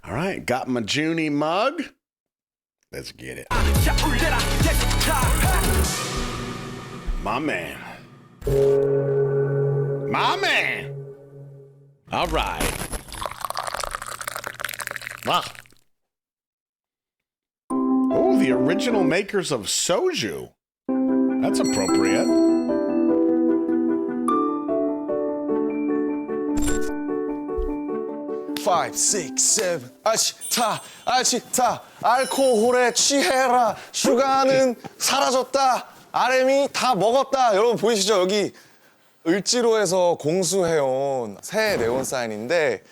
All right, got my Junie mug. Let's get it. My man. My man. All right. Ah. Oh, the original makers of soju. That's appropriate. Five, six, seven. 아치타. 알코올에 취해라. 슈가는 사라졌다. RM이 다 먹었다. 여러분 보이시죠? 여기 을지로에서 공수해온 새 네온 사인인데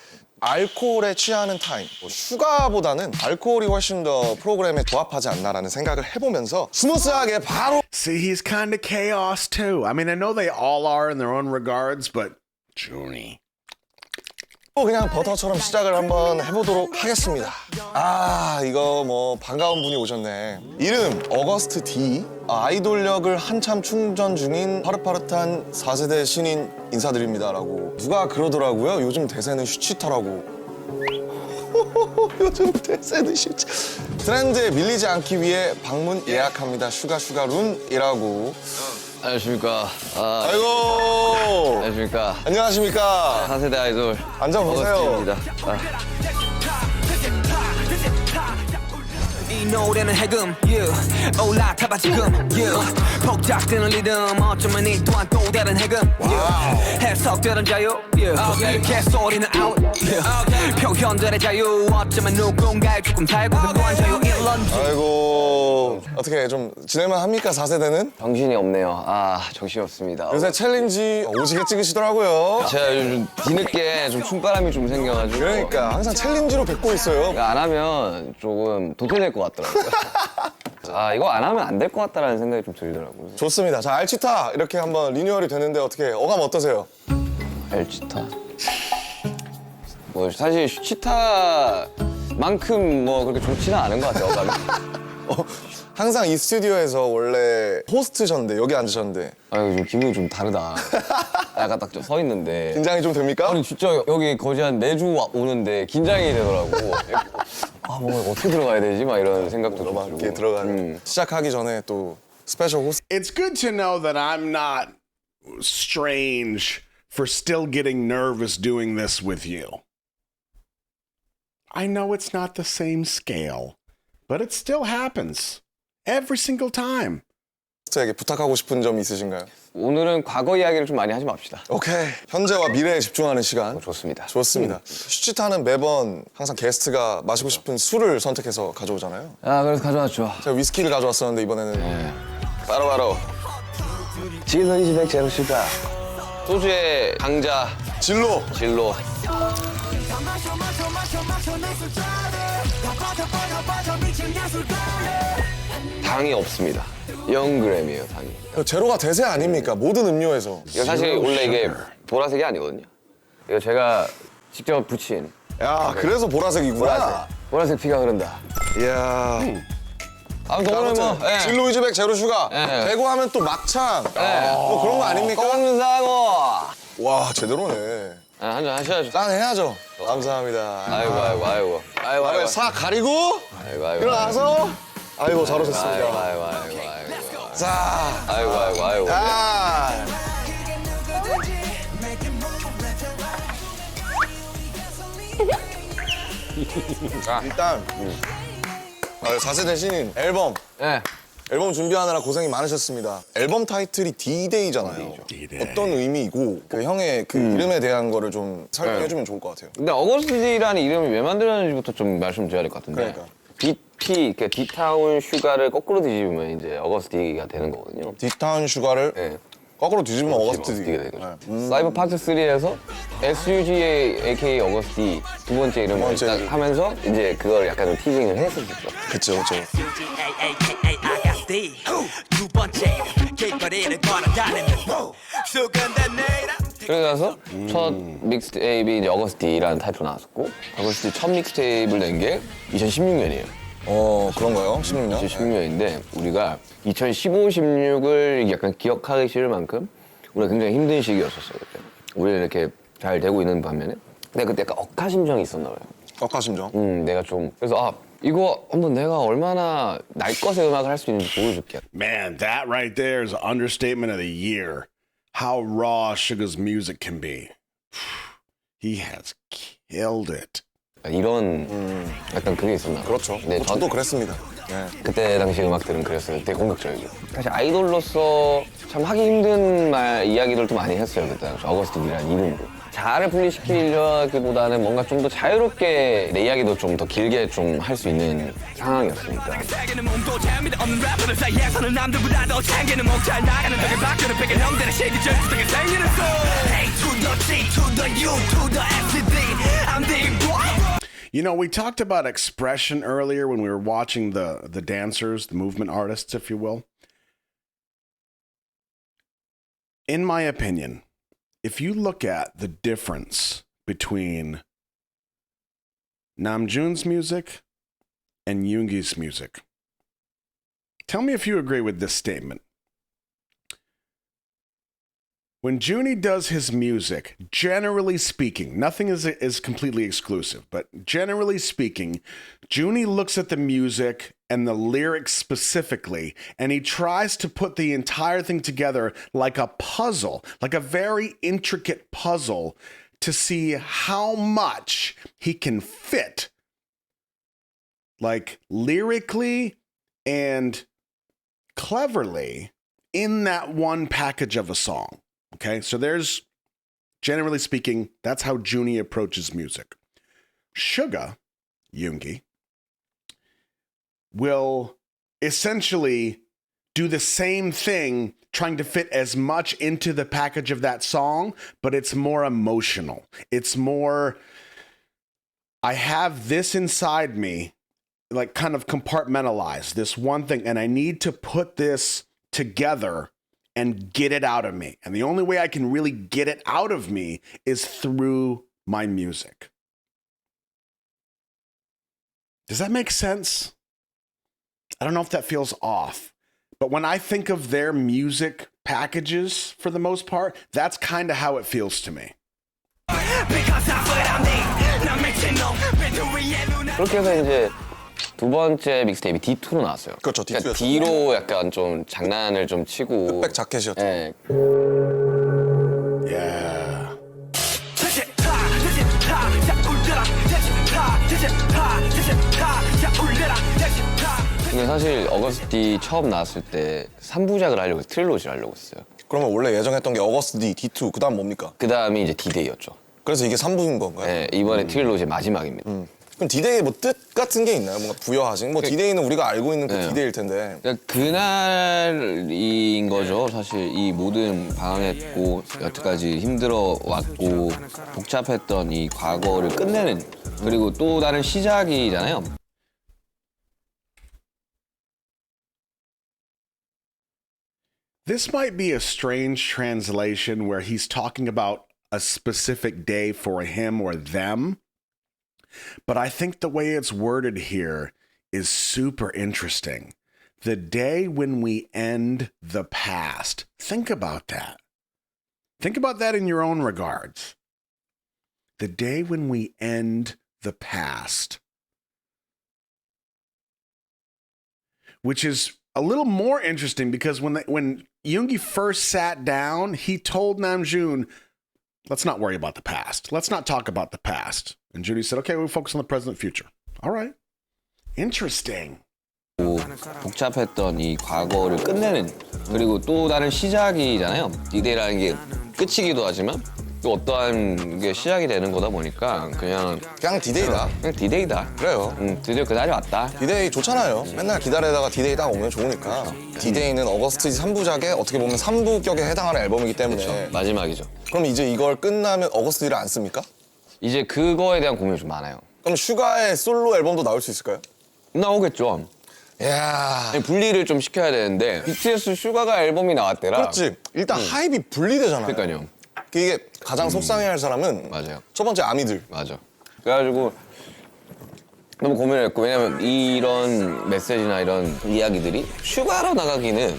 알코올에 취하는 타임. 슈가보다는 알코올이 훨씬 더 프로그램에 부합하지 않나라는 생각을 해보면서 스무스하게 바로. See, he's kind of chaos too. I mean, I know they all are in their own regards, but Junie. 그냥 버터처럼 시작을 한번 해보도록 하겠습니다. 이거 뭐 반가운 분이 오셨네. 이름 어거스트 D. 아이돌력을 한참 충전 중인 파릇파릇한 4세대 신인 인사드립니다라고. 누가 그러더라고요. 요즘 대세는 슈치터라고. 요즘 대세는 슈치. 트렌드에 밀리지 않기 위해 방문 예약합니다. 슈가룬이라고. 안녕하십니까. 아이고. 안녕하십니까. 안녕하십니까. 4세대 아이돌 앉아보세요. 어거스트입니다. 이 노래는 해금 올라타봐 지금 폭작되는 리듬 어쩌면 이 또한 또 다른 해금 해석되는 자유 개소리는 아웃 표현들의 자유 어쩌면 누군가의 조금 달고 또한 자유 일런지. 아이고. 어떻게 좀 지낼만 합니까 4세대는? 정신이 없네요. 정신이 없습니다. 요새 챌린지 오지게 찍으시더라고요. 제가 요즘 뒤늦게 좀 춤바람이 좀 생겨가지고 그러니까 항상 챌린지로 뵙고 있어요. 안 하면 조금 도태될 것 같더라고요. 이거 안 하면 안 될 것 같다라는 생각이 좀 들더라고요. 좋습니다. 자, 알치타 이렇게 한번 리뉴얼이 되는데 어떻게 어감 어떠세요? 알치타. 뭐 사실 슈치타만큼 뭐 그렇게 좋지는 않은 것 같아요. 어감이. 항상 이 스튜디오에서 원래 호스트셨는데 여기 앉으셨는데 좀 기분이 좀 다르다. 약간 딱 서 있는데. 긴장이 좀 됩니까? 아니 진짜 여기 거의 한 매주 오는데 긴장이 되더라고. 뭐 어떻게 들어가야 되지? 막 이런 생각도 들고. 이렇게 들어가는 시작하기 전에 또 스페셜 호스트. It's good to know that I'm not strange for still getting nervous doing this with you. I know it's not the same scale, but it still happens. Every single time. 호스트에게 부탁하고 싶은 점 있으신가요? 오늘은 과거 이야기를 좀 많이 하지 맙시다. 오케이. 현재와 미래에 집중하는 시간. 좋습니다. 좋습니다. 슈치타는 매번 항상 게스트가 마시고 싶은 술을 선택해서 가져오잖아요. 그래서 가져왔죠. 제가 위스키를 가져왔었는데 이번에는 바로 지에서 20백 제로 슈가. 소주의 강자 진로. 당이 없습니다. 0g이에요, 당이. 제로가 대세 아닙니까? 모든 음료에서. 이거 사실 원래 이게 보라색이 아니거든요. 이거 제가 직접 붙인 야, 그래서 보라색이구나. 보라색 피가 흐른다. 이야. 아무튼 오늘 뭐 진로 이즈백 제로 슈가. 예. 대구 하면 또 막창. 뭐 그런 거 아닙니까? 꽁 사고. 와, 제대로네. 한잔 하셔야죠. 짠 해야죠. 감사합니다. 아이고. 아이고, 싹 가리고 아이고. 일어나서 아이고 잘 오셨습니다. 아이고. 자, 아이고. 아. 일단 4세대 신인 앨범 네. 앨범 준비하느라 고생이 많으셨습니다. 앨범 타이틀이 D-Day잖아요. D-Day. 어떤 의미이고 그 형의 그 이름에 대한 거를 좀 설명해주면 좋을 것 같아요. 근데 어거스트디라는 이름이 왜 만들었는지부터 좀 말씀드려야 될 것 같은데. 그러니까. 그러니까 디타운 슈가를 거꾸로 뒤집으면 이제 어거스티가 되는 거거든요. 디타운 슈가를 네. 거꾸로 뒤집으면 어거스트 어거스티가 되는 거죠. 사이버파크 3에서 SUGA AKA 어거스티 두 번째 이름을 번째 딱 이름. 하면서 이제 그걸 약간 좀 티징을 했었죠. 그쵸. 두 번째 길거리를 걸어다니는 수근된 내일아. 그러고 나서 첫 믹스테이프이 이제 어거스티라는 타이틀로 나왔었고 어거스티 첫 믹스테이프를 낸 게 2016년이에요. 그런가요? 16년? 2016년인데 우리가 2015, 16을 약간 기억하기 싫을 만큼 우리가 굉장히 힘든 시기였었어요. 그때. 우리는 이렇게 잘 되고 있는 반면에 근데 그때 약간 억하심정이 있었나 봐요. 억하심정. 내가 좀 그래서 이거 한번 내가 얼마나 날 것의 음악을 할 수 있는지 보여줄게. Man, that right there is an understatement of the year. How raw Suga's music can be. He has killed it. 이런 약간 그게 있었나. 그렇죠. 네, 저도 그랬습니다. 네. 그때 당시 음악들은 그랬어요. 되게 공격적이고. 사실 아이돌로서 참 하기 힘든 이야기들도 많이 했어요. 그때 당시 어거스트디라는 이름으로. 자아를 분리시키려기보다는 뭔가 좀 더 자유롭게 내 이야기도 좀 더 길게 좀 할 수 있는 상황이었으니까. 새기는 몸도 재미도 없는 래퍼들 사이에서는 남들보다 더 챙기는 목잘 나가는 덕에 박근을 뺏긴 형들의 시기 절수덕에 생기는 소 A to the G to the U to the S to D I'm the boy. You know, we talked about expression earlier when we were watching the dancers, the movement artists, if you will. In my opinion, if you look at the difference between Namjoon's music and Yoongi's music, tell me if you agree with this statement. When Joonie does his music, generally speaking, nothing is completely exclusive, but generally speaking, Joonie looks at the music and the lyrics specifically, and he tries to put the entire thing together like a puzzle, like a very intricate puzzle, to see how much he can fit, like lyrically and cleverly, in that one package of a song. Okay, so there's, generally speaking, that's how Joonie approaches music. Suga, Yoongi, will essentially do the same thing, trying to fit as much into the package of that song, but it's more emotional. It's more, I have this inside me, like kind of compartmentalized, this one thing, and I need to put this together and get it out of me. And the only way I can really get it out of me is through my music. Does that make sense? I don't know if that feels off, but when I think of their music packages, for the most part, that's kind of how it feels to me. 그렇게 해서 이제 두 번째 믹스테이프 D2로 나왔어요. 그렇죠, 그러니까 D2였어요. D로 약간 좀 장난을 좀 치고. 흑백 자켓이었죠. 예. Yeah. 근데 사실 어거스티 처음 나왔을 때 3부작을 하려고 했어요. 트릴로지를 하려고 했어요. 그러면 원래 예정했던 게 어거스트 D, D2, 그 다음 뭡니까? 그 다음이 이제 D-Day였죠. 그래서 이게 3부인 건가요? 예, 이번에 트릴로지 마지막입니다. 그럼 D-Day의 뭐 뜻 같은 게 있나요? 뭔가 부여하신? 뭐 D-Day는 우리가 알고 있는 그 네. D-Day일 텐데. 그러니까 그날인 거죠. 사실 이 모든 방황했고 여태까지 힘들어 왔고 복잡했던 이 과거를 끝내는, 그리고 또 다른 시작이잖아요. This might be a strange translation where he's talking about a specific day for him or them, but I think the way it's worded here is super interesting. The day when we end the past. Think about that. Think about that in your own regards. The day when we end the past. Which is a little more interesting because when Yoongi first sat down, he told Namjoon, let's not worry about the past. Let's not talk about the past. And Judy said, okay, we'll focus on the present future. All right. Interesting. 복잡했던 이 과거를 끝내는, 그리고 또 다른 시작이잖아요. D-Day라는 게 끝이기도 하지만 또 어떠한 게 시작이 되는 거다 보니까 그냥 D-Day다. 그냥 D-Day다. 그래요. 드디어 그날이 왔다. D-Day 좋잖아요. 맨날 기다리다가 D-Day 딱 오면 좋으니까. D-Day는 어거스트 3부작에 어떻게 보면 3부격에 해당하는 앨범이기 때문에. 마지막이죠. 그럼 이제 이걸 끝나면 어거스트 D를 안 씁니까? 이제 그거에 대한 고민이 좀 많아요. 그럼 슈가의 솔로 앨범도 나올 수 있을까요? 나오겠죠. 이야. 아니, 분리를 좀 시켜야 되는데 BTS 슈가가 앨범이 나왔대라. 그렇지. 일단 하이비 분리되잖아요. 그러니까요. 이게 가장 속상해할 사람은 맞아요. 첫 번째 아미들. 맞아. 그래가지고 너무 고민을 했고, 왜냐면 이런 메시지나 이런 이야기들이 슈가로 나가기는.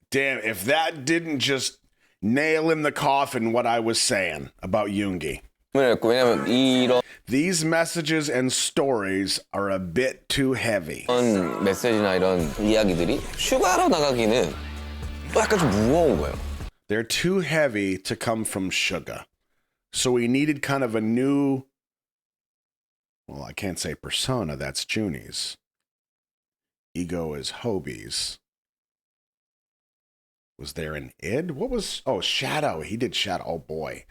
Damn, if that didn't just nail in the coffin what I was saying about Yoongi. 했고 왜냐면 이런 These messages and stories are a bit too heavy. 메시지나 이런 이야기들이 슈가로 나가기는 또 약간 좀 무거운 거예요. They're too heavy to come from Suga. So we needed kind of a new, well, I can't say persona, that's Junie's. Ego is Hobie's. Was there an id? What was, oh, Shadow. He did Shadow. Oh boy.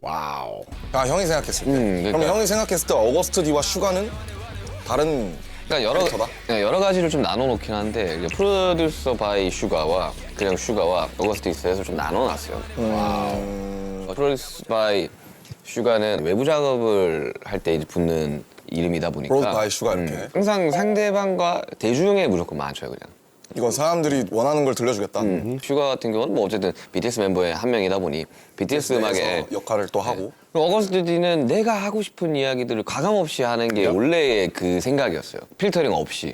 Wow. 아, 형이 생각했을 때. 그러니까. 그럼 형이 생각했을 때 어거스트 D와 슈가는 다른 그러니까 캐릭터다? 여러 가지를 좀 나눠놓긴 한데 이제 프로듀서 바이 슈가와 그냥 슈가와 어거스트 디스에서 좀 나눠놨어요. 프로듀스 바이 슈가는 외부 작업을 할 때 이제 붙는 이름이다 보니까 프로듀스 바이 슈가 이렇게. 항상 상대방과 대중에 무조건 맞춰요 그냥. 이건 사람들이 원하는 걸 들려주겠다. 슈가 같은 경우는 뭐 어쨌든 BTS 멤버의 한 명이다 보니 BTS 음악에 역할을 또 하고. 그리고 어거스트 D는 내가 하고 싶은 이야기들을 과감 없이 하는 게 원래의 그 생각이었어요. 필터링 없이.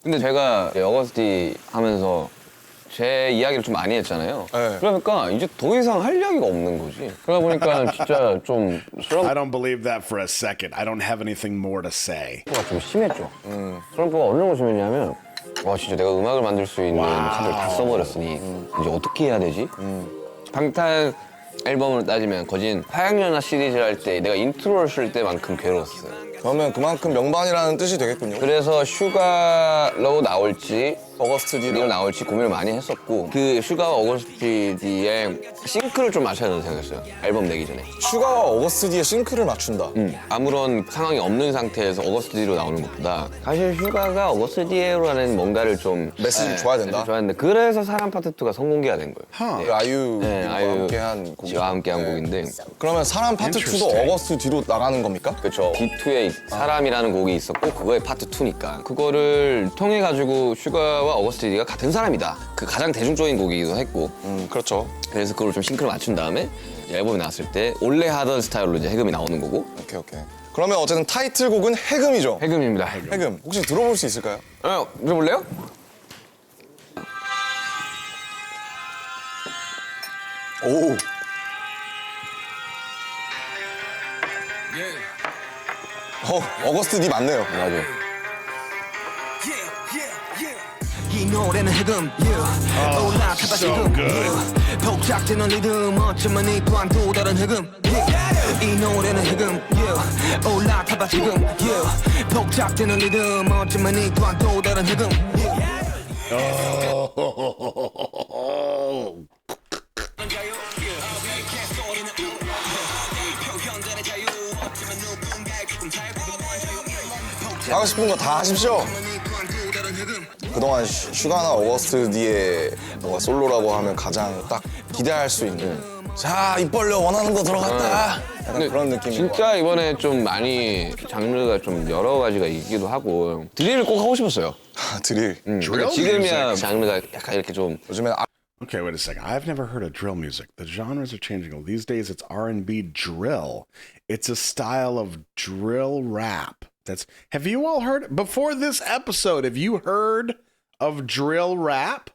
근데 제가 어거스트 D 하면서 제 이야기를 좀 많이 했잖아요. 네. 그러니까 이제 더 이상 할 이야기가 없는 거지. 그러다 보니까 진짜 좀 I don't believe that for a second. I don't have anything more to say. 트럼프가 좀 심했죠. 트럼프가 어느 정도 심했냐면 와 진짜 내가 음악을 만들 수 있는 카드를 다 써버렸으니 이제 어떻게 해야 되지? 방탄 앨범을 따지면 거진 화양연화 시리즈를 할 때 내가 인트로를 쓸 때만큼 괴로웠어요. 그러면 그만큼 명반이라는 뜻이 되겠군요. 그래서 슈가로 나올지 어거스트 D로 이걸 나올지 고민을 많이 했었고 그 슈가와 어거스트 D의 싱크를 좀 맞춰야 된다고 생각했어요. 앨범 내기 전에. 슈가와 어거스트 D의 싱크를 맞춘다. 아무런 상황이 없는 상태에서 어거스트 D로 나오는 것보다 사실 슈가가 어거스트 D로라는 뭔가를 좀 메시지를 줘야 된다? 줘야 되는데 그래서 사람 파트 2가 성공개가 된 거예요. 그 아이유와 아이유 함께한 곡. 씨와 함께한 곡인데 그러면 사람 파트 2도 Interesting. 어거스트 D로 나가는 겁니까? 그렇죠. B2에 사람이라는 곡이 있었고 그거의 파트 2니까 그거를 통해 가지고 슈가와 어거스트 D가 같은 사람이다. 그 가장 대중적인 곡이기도 했고 그렇죠. 그래서 그걸 좀 싱크를 맞춘 다음에 앨범이 나왔을 때 원래 하던 스타일로 이제 해금이 나오는 거고 오케이. 그러면 어쨌든 타이틀곡은 해금이죠. 해금입니다. 해금. 혹시 들어볼 수 있을까요? 들어볼래요? 오. 어거스트 D 맞네요. 맞아요. 이 노래는 해금 올라타봐 지금 복잡되는 리듬 어쩌면 이 또한 또 다른 해금 이 노래는 해금 올라타봐 지금 복잡되는 리듬 어쩌면 이 또한 또 다른 해금 하고 싶은 거 다 하십시오. 그동안 슈가나 어거스트 D의 뭔가 솔로라고 하면 가장 딱 기대할 수 있는 자, 입 벌려 원하는 거 들어갔다. 약간 그런 느낌인 것 진짜 이번에 좀 많이 장르가 좀 여러 가지가 있기도 하고 드릴을 꼭 하고 싶었어요. 같아. 드릴. 그러니까 지금이야 장르가 약간 이렇게 좀 요즘엔 Okay, wait a second. I've never heard of drill music. The genres are changing. These days it's R&B drill. It's a style of drill rap. Have you all heard before this episode, have you heard of drill rap?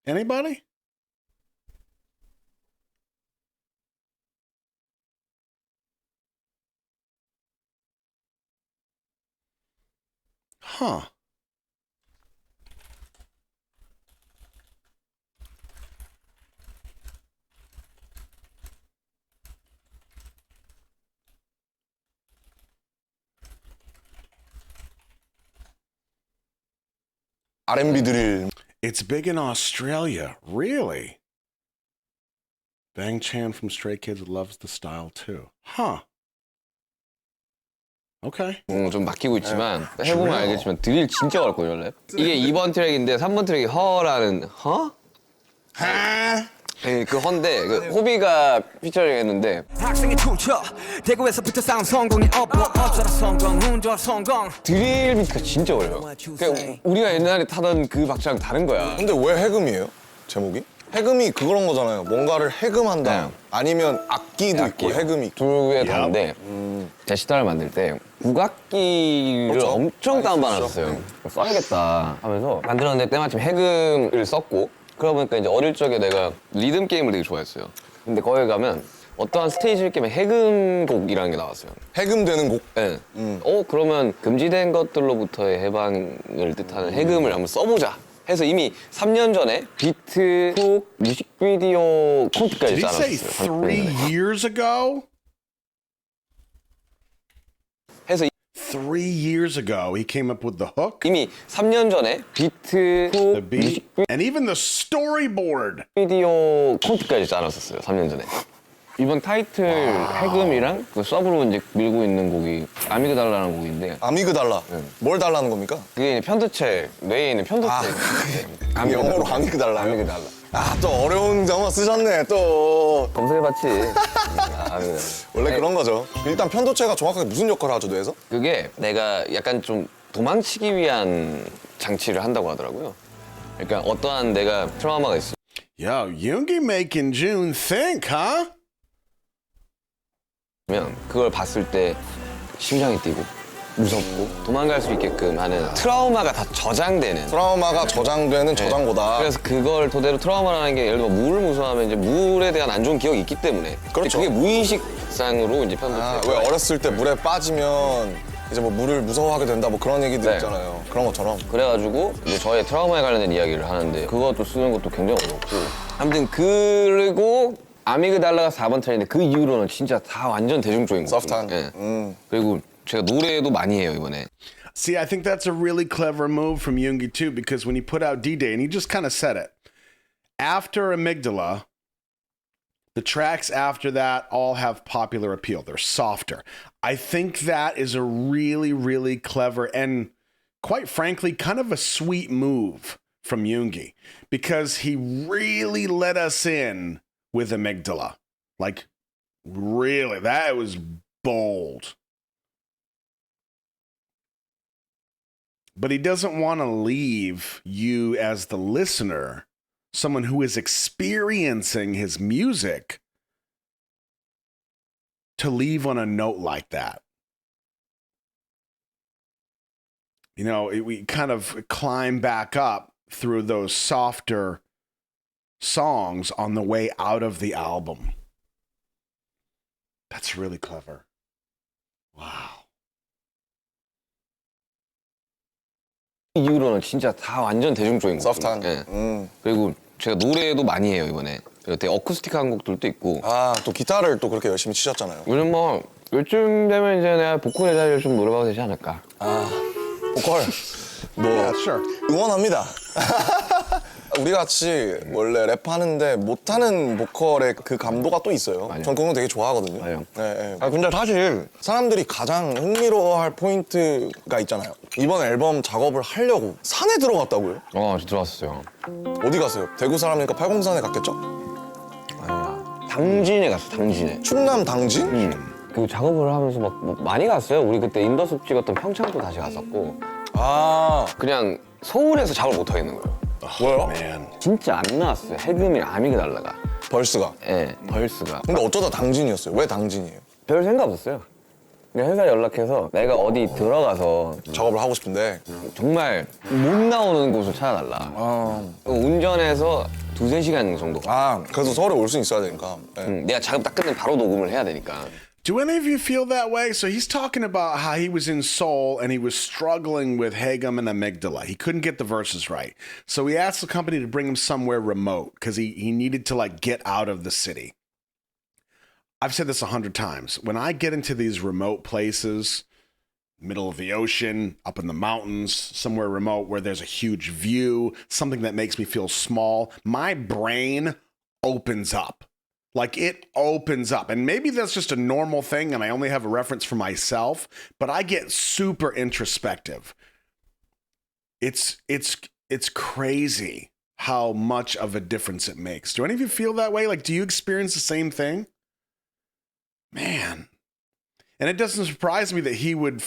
Anybody? Huh. R&B 드릴. It's big in Australia. Really? Bang Chan from Stray Kids loves the style too. Huh. Okay. 좀 맡기고 있지만 해보면 알겠지만 드릴 진짜 어렵거든요 원래. 이게 2번 트랙인데 3번 트랙이 허라는 허? 네, 그 허인데 그 호비가 피처링 했는데 학생이 춤춰 대구에서부터 싸운 성공이 어쩌라 성공 운전 성공 드릴 비트가 진짜 어려워요. 그러니까 우리가 옛날에 타던 그 박자랑 다른 거야. 근데 왜 해금이에요? 제목이? 해금이 그런 거잖아요. 뭔가를 해금한다. 네. 아니면 악기도 있고 해금이 있고. 둘 개 다른데 제 시타를 만들 때 국악기를 그렇죠. 엄청 다운받았어요. 써야겠다 하면서 만들었는데 때마침 해금을 썼고 그러다 보니까 이제 어릴 적에 내가 리듬 게임을 되게 좋아했어요. 근데 거기 가면 어떠한 스테이지를 깨면 해금곡이라는 게 나왔어요. 해금되는 곡. 네. 그러면 금지된 것들로부터의 해방을 뜻하는 해금을 한번 써보자 해서 이미 3년 전에 비트, 훅, 뮤직비디오 콘트까지 Did he say 짜놨어요. 3 years ago? 해서 3 years ago, he came up with the hook, 이미 3년 전에 비트, 훅, the beat, and even the storyboard. 뮤직비디오 콘트까지 짜놨었어요. 3년 전에. 이번 타이틀 해금이랑 그 서브로 이제 밀고 있는 곡이 아미그달라라는 곡인데 아미그달라. 뭘 달라는 겁니까? 그게 이제 편두체, 뇌에 있는 편두체. 영어로 아미그달라요? 아미그달라. 아, 또 어려운 영어 쓰셨네, 또. 검색해봤지. 아미그달라. 원래 그런 거죠. 일단 편도체가 정확하게 무슨 역할을 하죠, 뇌에서? 그게 내가 약간 좀 도망치기 위한 장치를 한다고 하더라고요. 그러니까 어떠한 내가 트라우마가 있어. Yo, Yoongi making June think, huh? 면 그걸 봤을 때 심장이 뛰고 무섭고 도망갈 수 있게끔 하는 트라우마가 다 저장되는. 트라우마가 저장되는 저장고다. 그래서 그걸 토대로 트라우마라는 게 예를 들어 물을 무서워하면 이제 물에 대한 안 좋은 기억이 있기 때문에. 그렇죠. 그게 무의식상으로 이제 편도체. 아, 왜 어렸을 때 물에 빠지면 이제 뭐 물을 무서워하게 된다 뭐 그런 얘기들 네. 있잖아요. 그런 것처럼. 그래가지고 이제 저의 트라우마에 관련된 이야기를 하는데 그것도 쓰는 것도 굉장히 어렵고. 아무튼 그리고 아미그달라가 4번 트랙인데 그 이후로는 진짜 다 완전 대중적인 곡. 소프트한. 예. 그리고 제가 노래도 많이 해요 이번에. See, I think that's a really clever move from Yoongi too, because when he put out D-Day, and he just kind of said it, after Amygdala, the tracks after that all have popular appeal. They're softer. I think that is a really, really clever and, quite frankly, kind of a sweet move from Yoongi, because he really let us in with Amygdala. Like, really, that was bold. But he doesn't want to leave you as the listener, someone who is experiencing his music, to leave on a note like that. You know, we kind of climb back up through those softer songs on the way out of the album. That's really clever. Wow. 이후로는 진짜 다 완전 대중적인 곡. 소프트한. 예. 그리고 제가 노래도 많이 해요 이번에. 되게 어쿠스틱한 곡들도 있고. 아, 또 기타를 또 그렇게 열심히 치셨잖아요. 요즘 뭐 요즘 되면 이제 내가 보컬의 자리를 좀 노려봐도 되지 않을까. 보컬. 뭐 Yeah, sure. 응원합니다. 우리 같이 원래 랩하는데 못하는 보컬의 그 감도가 또 있어요. 맞아요. 전 그런 거 되게 좋아하거든요. 맞아요. 네. 아, 근데 사실 사람들이 가장 흥미로워할 포인트가 있잖아요. 이번 앨범 작업을 하려고 산에 들어갔다고요? 들어왔어요. 어디 갔어요? 대구 사람이니까 팔공산에 갔겠죠? 아니야. 당진에 갔어, 당진에. 충남 당진? 그 작업을 하면서 막 뭐 많이 갔어요. 우리 그때 인더숲 찍었던 평창도 다시 갔었고. 아, 그냥 서울에서 작업을 못 하겠는 거예요. 뭐요? Man. 진짜 안 나왔어요. 해금이랑 아미그달라가. 벌스가. 예, 벌스가. 근데 어쩌다 당진이었어요? 왜 당진이에요? 별 생각 없었어요. 그냥 회사 연락해서 내가 어디 들어가서 작업을 하고 싶은데. 정말 못 나오는 곳을 찾아달라. 운전해서 2-3시간 정도. 아, 그래서 서울에 올 수 있어야 되니까. 네. 내가 작업 딱 끝내면 바로 녹음을 해야 되니까. Do any of you feel that way? So he's talking about how he was in Seoul and he was struggling with Hagum and Amygdala. He couldn't get the verses right. So he asked the company to bring him somewhere remote because he needed to like get out of the city. I've said this 100 times. When I get into these remote places, middle of the ocean, up in the mountains, somewhere remote where there's a huge view, something that makes me feel small, my brain opens up. Like it opens up. And maybe that's just a normal thing and I only have a reference for myself, but I get super introspective. It's crazy how much of a difference it makes. Do any of you feel that way? Like, do you experience the same thing? Man. And it doesn't surprise me that he would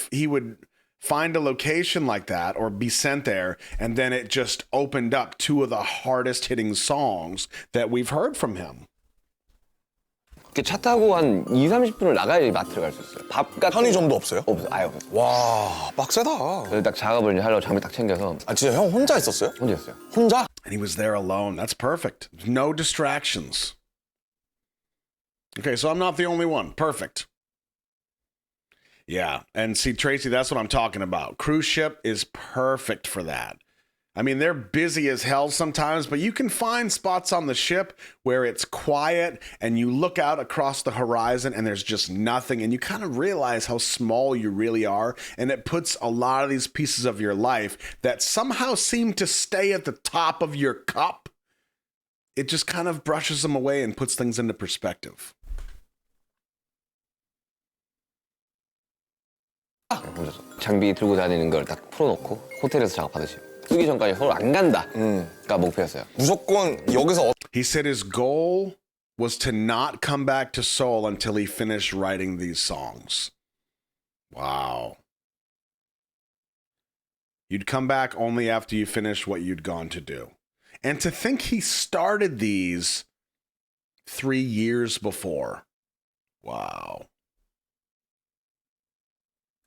find a location like that or be sent there, and then it just opened up two of the hardest hitting songs that we've heard from him. 차 타고 한 2-30분을 나가야 마트를 갈 수 있어요. 밥 같은 편의점도 없어요? 없어요. 아예 없어요. 와, 빡세다. 그래서 딱 작업을 이제 하려고 장비 딱 챙겨서 아, 진짜 형 혼자 있었어요? 혼자였어요. 혼자? And he was there alone. That's perfect. No distractions. Okay, so I'm not the only one. Perfect. Yeah, and see, Tracy, that's what I'm talking about. Cruise ship is perfect for that. I mean, they're busy as hell sometimes, but you can find spots on the ship where it's quiet and you look out across the horizon and there's just nothing, and you kind of realize how small you really are, and it puts a lot of these pieces of your life that somehow seem to stay at the top of your cup. It just kind of brushes them away and puts things into perspective. 혼자서 장비 들고 다니는 걸 딱 풀어놓고 호텔에서 작업하듯이 뜨기 전까지 서울 안 간다가 목표였어요. 무조건 여기서 He said his goal was to not come back to Seoul until he finished writing these songs. Wow. You'd come back only after you finished what you'd gone to do. And to think he started these 3 years before. Wow.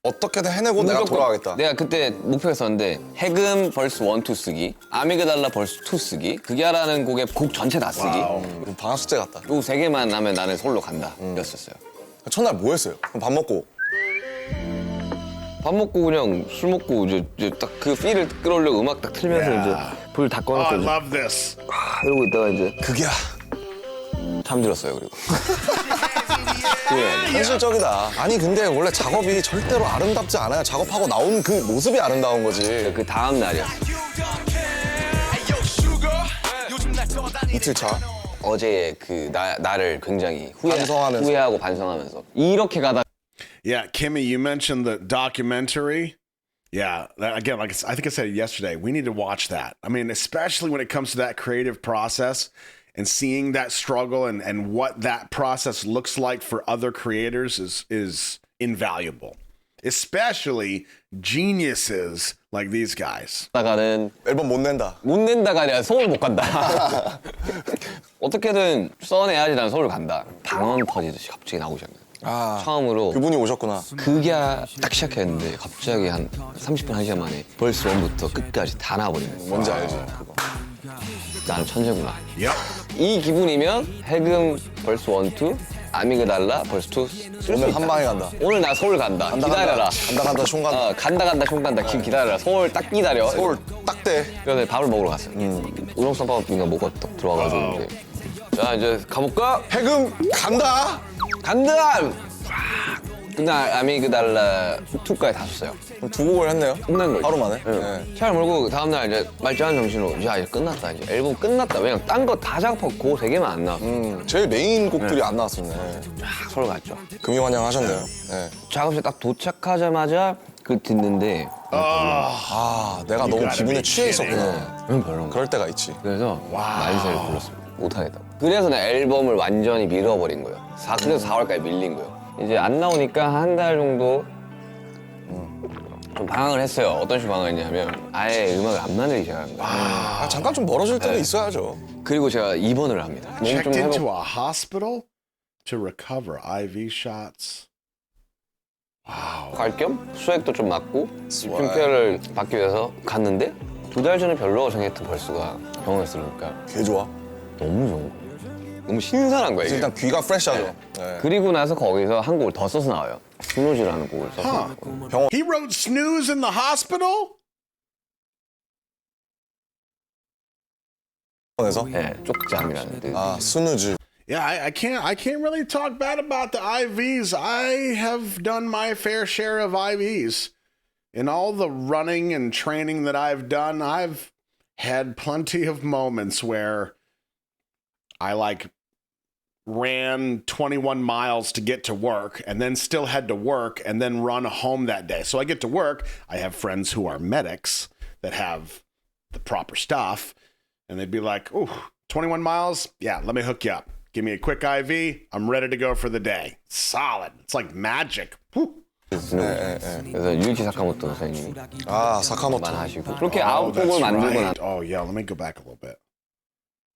어떻게든 해내고 내가 돌아가겠다. 내가 그때 목표였었는데 해금 벌스 1, 2 쓰기, 아미그달라 벌스 2 쓰기, 극야라는 곡의 곡 전체 다 쓰기. 방학 숙제 같다. 요 3개만 하면 나는 서울로 간다. 였었어요. 첫날 뭐 했어요? 그럼 밥 먹고 밥 먹고 그냥 술 먹고 이제 딱 그 필을 끌어올려 음악 딱 틀면서 Yeah. 이제 불 다 Oh, I 꺼놓고 이제 love this. 이러고 있다가 이제 그게야 잠들었어요. 그리고 현실적이다. 아니 근데 원래 작업이 절대로 아름답지 않아요. 작업하고 나온 그 모습이 아름다운 거지. 그 다음 날이었어. 이틀 차. 어제의 그 나를 굉장히 반성하면서. 후회하고 반성하면서 이렇게 가다. Yeah, Kimmy, you mentioned the documentary. Yeah, again, like I think I said yesterday, we need to watch that. I mean, especially when it comes to that creative process and seeing that struggle and what that process looks like for other creators is invaluable. Especially geniuses like these guys. 가는 앨범 못 낸다. 못 낸다가 아니라 서울 못 간다. 어떻게든 써내야지 난 서울 간다. 방언 터지듯이 갑자기 나오기 시작해요. 처음으로 그분이 오셨구나. 극야 딱 시작했는데 갑자기 한 30분, 1시간 만에 벌스 1부터 끝까지 다 나와버리는 거야. 뭔지 알지? 그거. 나는 천재구나. Yep. 이 기분이면 해금 벌스 1, 2, 아미그달라 벌스 2 쓸 수 오늘 있다. 한 방에 간다. 오늘 나 서울 간다. 기다려라. 간다 총 간다. 간다 총 간다. 기다려라. 서울 딱 기다려. 서울 딱 돼. 그래서 밥을 먹으러 갔어요. 우동쌈밥인가 먹고 딱 들어와가지고 이제 자 이제 가볼까? 해금 간다. 간다! 그날 아미그달라 2까지 다 썼어요. 그럼 두 곡을 했네요. 끝난 거죠. 하루 만에. 응. 네. 차를 몰고 다음날 이제 말짱한 정신으로 야 이제 끝났다. 이제 앨범 끝났다. 왜냐면 딴 거 다 작업하고 그 3개만 안 나왔어. 제일 메인 곡들이 안 나왔었네. 쫙 서울 갔죠. 금이환영 하셨네요. 네. 작업실 딱 도착하자마자 그 듣는데 내가 너무 gotta 기분에 be 취해 kidding. 있었구나. 별로인 거야. 그럴 때가 있지. 그래서 만세를 불렀어요. 못하겠다고. 그래서 나 앨범을 완전히 밀어버린 거예요. 그래서 4월까지 밀린 거예요. 이제 안 나오니까 한 달 정도 좀 방황을 했어요. 어떤 식으로 방황했냐면 아예 음악을 안 만들기 시작한 거예요. 잠깐 좀 멀어질 때도 있어야죠. 그리고 제가 입원을 합니다. 몸 좀 Checked into 회복. a hospital to recover IV shots. Wow. 갈 겸 수액도 좀 맞고 입증표를 받기 위해서 갔는데 2달 전에 별로 생각했던 벌스가 병원에서 들으니까 개 좋아. 너무 좋은 거예요. 너무 신선한 거예요. 이게. 일단 귀가 프레시하죠. 네. 그리고 나서 거기서 한 곡을 더 써서 나와요. 스노즈라는 곡을 써서. He wrote Snooze in the hospital? 병원에서 네, 쪽잠이라는 뜻. 스누즈. Yeah, I can't really talk bad about the IVs. I have done my fair share of IVs. In all the running and training that I've done, I've had plenty of moments where I ran 21 miles to get to work and then still had to work and then run home that day. So I get to work, I have friends who are medics that have the proper stuff, and they'd be like, "Oh, 21 miles? Yeah, let me hook you up. Give me a quick IV. I'm ready to go for the day." Solid. It's like magic. Whew. 그래서 유이치 사카모토 선생님이 사카모토. 하시고 그렇게 9곡을 만들고 나 Oh, yeah, let me go back a little bit.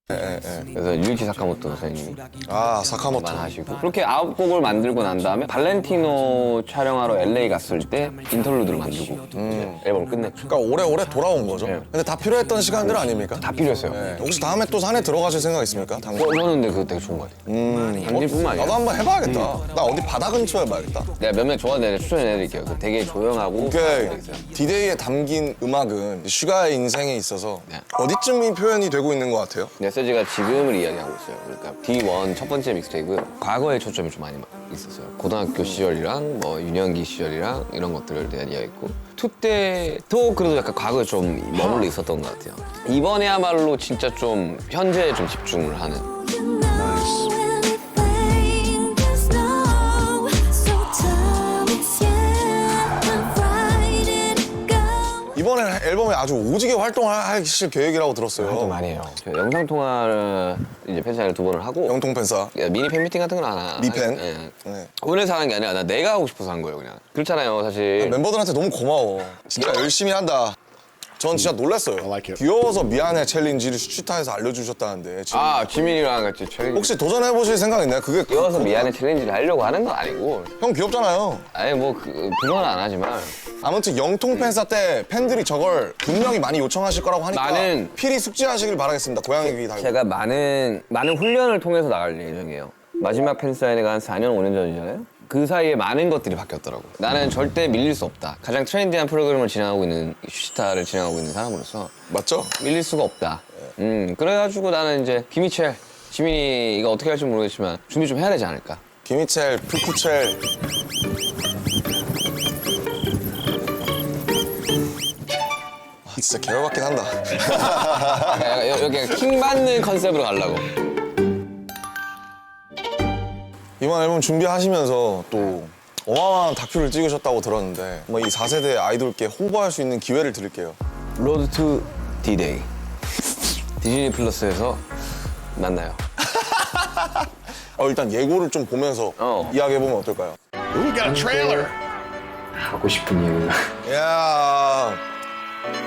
그래서 류이치 사카모토 선생님이 아, 사카모토. 하시고 그렇게 9곡을 만들고 난 다음에 발렌티노 촬영하러 LA 갔을 때 인터루드를 만들고 이제 앨범을 끝냈죠. 그러니까 오래오래 돌아온 거죠. 네. 근데 다 필요했던 시간들 아닙니까? 다 필요했어요. 네. 혹시 다음에 또 산에 들어가실 생각 있습니까? 당장. 저는 근데 그거 되게 좋은 것 같아요. 당진뿐만 아니라 나도 한번 해봐야겠다. 나 어디 바다 근처에 봐야겠다. 내가 몇몇 좋아하는 애를 추천해드릴게요. 그 되게 조용하고 오케이. 디데이에 담긴 음악은 슈가의 인생에 있어서 네. 어디쯤이 표현이 되고 있는 것 같아요? 메시지가 지금을 이야기하고 있어요. 그러니까 D1 첫 번째 믹스테이프는 과거에 초점이 좀 많이 있었어요. 고등학교 시절이랑 뭐 유년기 시절이랑 이런 것들에 대한 이야기였고 2 때도 그래도 약간 과거에 좀 머물러 있었던 것 같아요. 이번에야말로 진짜 좀 현재에 좀 집중을 하는 이번에 앨범에 아주 오지게 활동하실 계획이라고 들었어요. 좀 많이 해요. 영상 통화를 이제 팬사인을 2번을 하고 영통 팬싸. 미니 팬 미팅 같은 건 안 하나. 미팬? 예. 네. 오늘서 하는 게 아니라 내가 하고 싶어서 한 거예요, 그냥. 그렇잖아요, 사실. 멤버들한테 너무 고마워. 진짜 열심히 한다. 전 진짜 놀랐어요. like it. 귀여워서 미안해 챌린지를 슈타에서 알려주셨다는데 지금 지민이랑 같이 챌린지. 혹시 도전해보실 생각 있나요? 그게 귀여워서 미안해 챌린지를 하려고 하는 건 아니고. 형 귀엽잖아요. 아니, 부정은 안 하지만. 아무튼 영통 팬싸 때 팬들이 저걸 분명히 많이 요청하실 거라고 하니까 나는- 필히 숙지하시길 바라겠습니다. 고양이 귀 달고. 제가 많은 훈련을 통해서 나갈 예정이에요. 마지막 팬사인회가 한 4년, 5년 전이잖아요. 그 사이에 많은 것들이 바뀌었더라고. 나는 절대 밀릴 수 없다. 가장 트렌디한 프로그램을 진행하고 있는 슈스타를 진행하고 있는 사람으로서 맞죠? 밀릴 수가 없다. 그래가지고 나는 이제 김희철, 지민이가 어떻게 할지 모르겠지만 준비 좀 해야 되지 않을까. 김희첼, 푸쿠첼. 아, 진짜 개열받긴 한다. 여기 킹 받는 컨셉으로 가려고. 이번 앨범 준비하시면서 또 어마어마한 다큐를 찍으셨다고 들었는데 뭐 이 4세대 아이돌께 홍보할 수 있는 기회를 드릴게요. 로드 투 D-Day. 디즈니 플러스에서 만나요. 일단 예고를 좀 보면서 어. 이야기해보면 어떨까요? Ooh, we got a trailer. 하고 싶은 이유. 이야,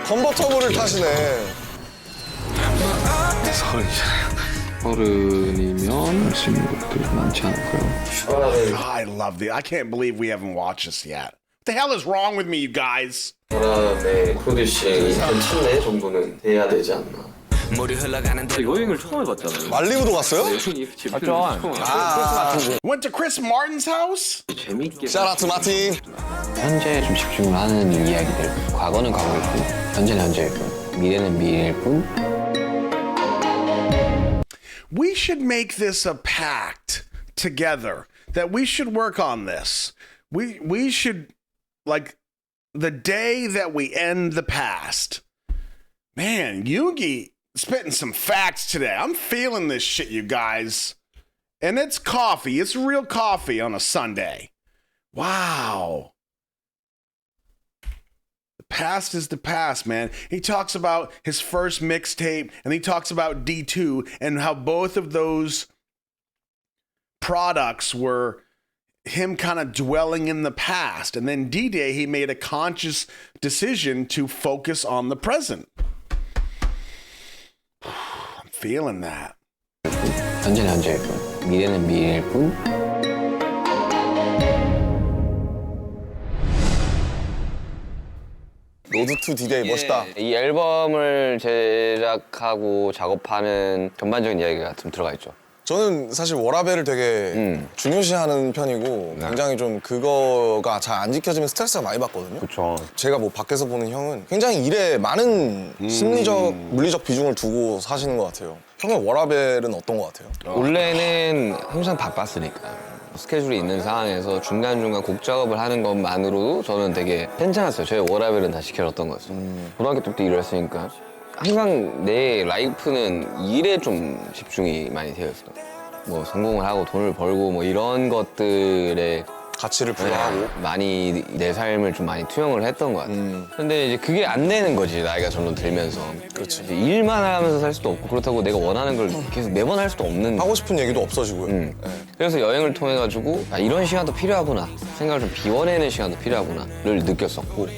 컨버터블을 타시네. 어른이면 할 수 있는 것들 많지 않을까요? I love the. I can't believe we haven't watched this yet. What the hell is wrong with me, you guys? 사람의 프로듀싱이 한 1000내 정도는 돼야 되지 않나. 물이 흘러가는 대로 여행을 처음 해봤잖아요. 말리부도 갔어요? Went to Chris Martin's house? 재밌게 샤라트 마틴. 현재에 좀 집중을 하는 이야기들. 과거는 과거일 뿐, 현재는 현재일 뿐, 미래는 미래일 뿐. We should make this a pact together that we should work on this. We should, like, the day that we end the past. Man, Yoongi spitting some facts today. I'm feeling this shit, you guys. And it's coffee. It's real coffee on a Sunday. Wow. The past is the past, man. He talks about his first mixtape and he talks about D2 and how both of those products were him kind of dwelling in the past. And then D-Day, he made a conscious decision to focus on the present. I'm feeling that. 현재는 현재일 뿐, 미래는 미래일 뿐. 로드 투 디데이 멋있다. 이 앨범을 제작하고 작업하는 전반적인 이야기가 좀 들어가 있죠. 저는 사실 워라벨을 되게 중요시하는 편이고 굉장히 좀 그거가 잘 안 지켜지면 스트레스가 많이 받거든요. 그렇죠. 제가 뭐 밖에서 보는 형은 굉장히 일에 많은 심리적, 물리적 비중을 두고 사시는 것 같아요. 형의 워라벨은 어떤 것 같아요? 원래는 항상 바빴으니까. 스케줄이 있는 상황에서 중간중간 곡 작업을 하는 것만으로도 저는 되게 괜찮았어요. 저의 워라벨은 다 지켜줬던 거였어요. 고등학교 때부터 일을 했으니까 항상 내 라이프는 일에 좀 집중이 많이 되어 있어요. 뭐 성공을 하고 돈을 벌고 뭐 이런 것들에 가치를 부여하고. 많이 내 삶을 좀 많이 투영을 했던 것 같아요. 근데 이제 그게 안 되는 거지, 나이가 점점 들면서. 그렇지. 이제 일만 하면서 살 수도 없고, 그렇다고 내가 원하는 걸 계속 매번 할 수도 없는 하고 싶은 얘기도 없어지고요. 음. 그래서 여행을 통해 가지고 이런 시간도 필요하구나, 생각을 좀 비워내는 시간도 필요하구나를 느꼈었고,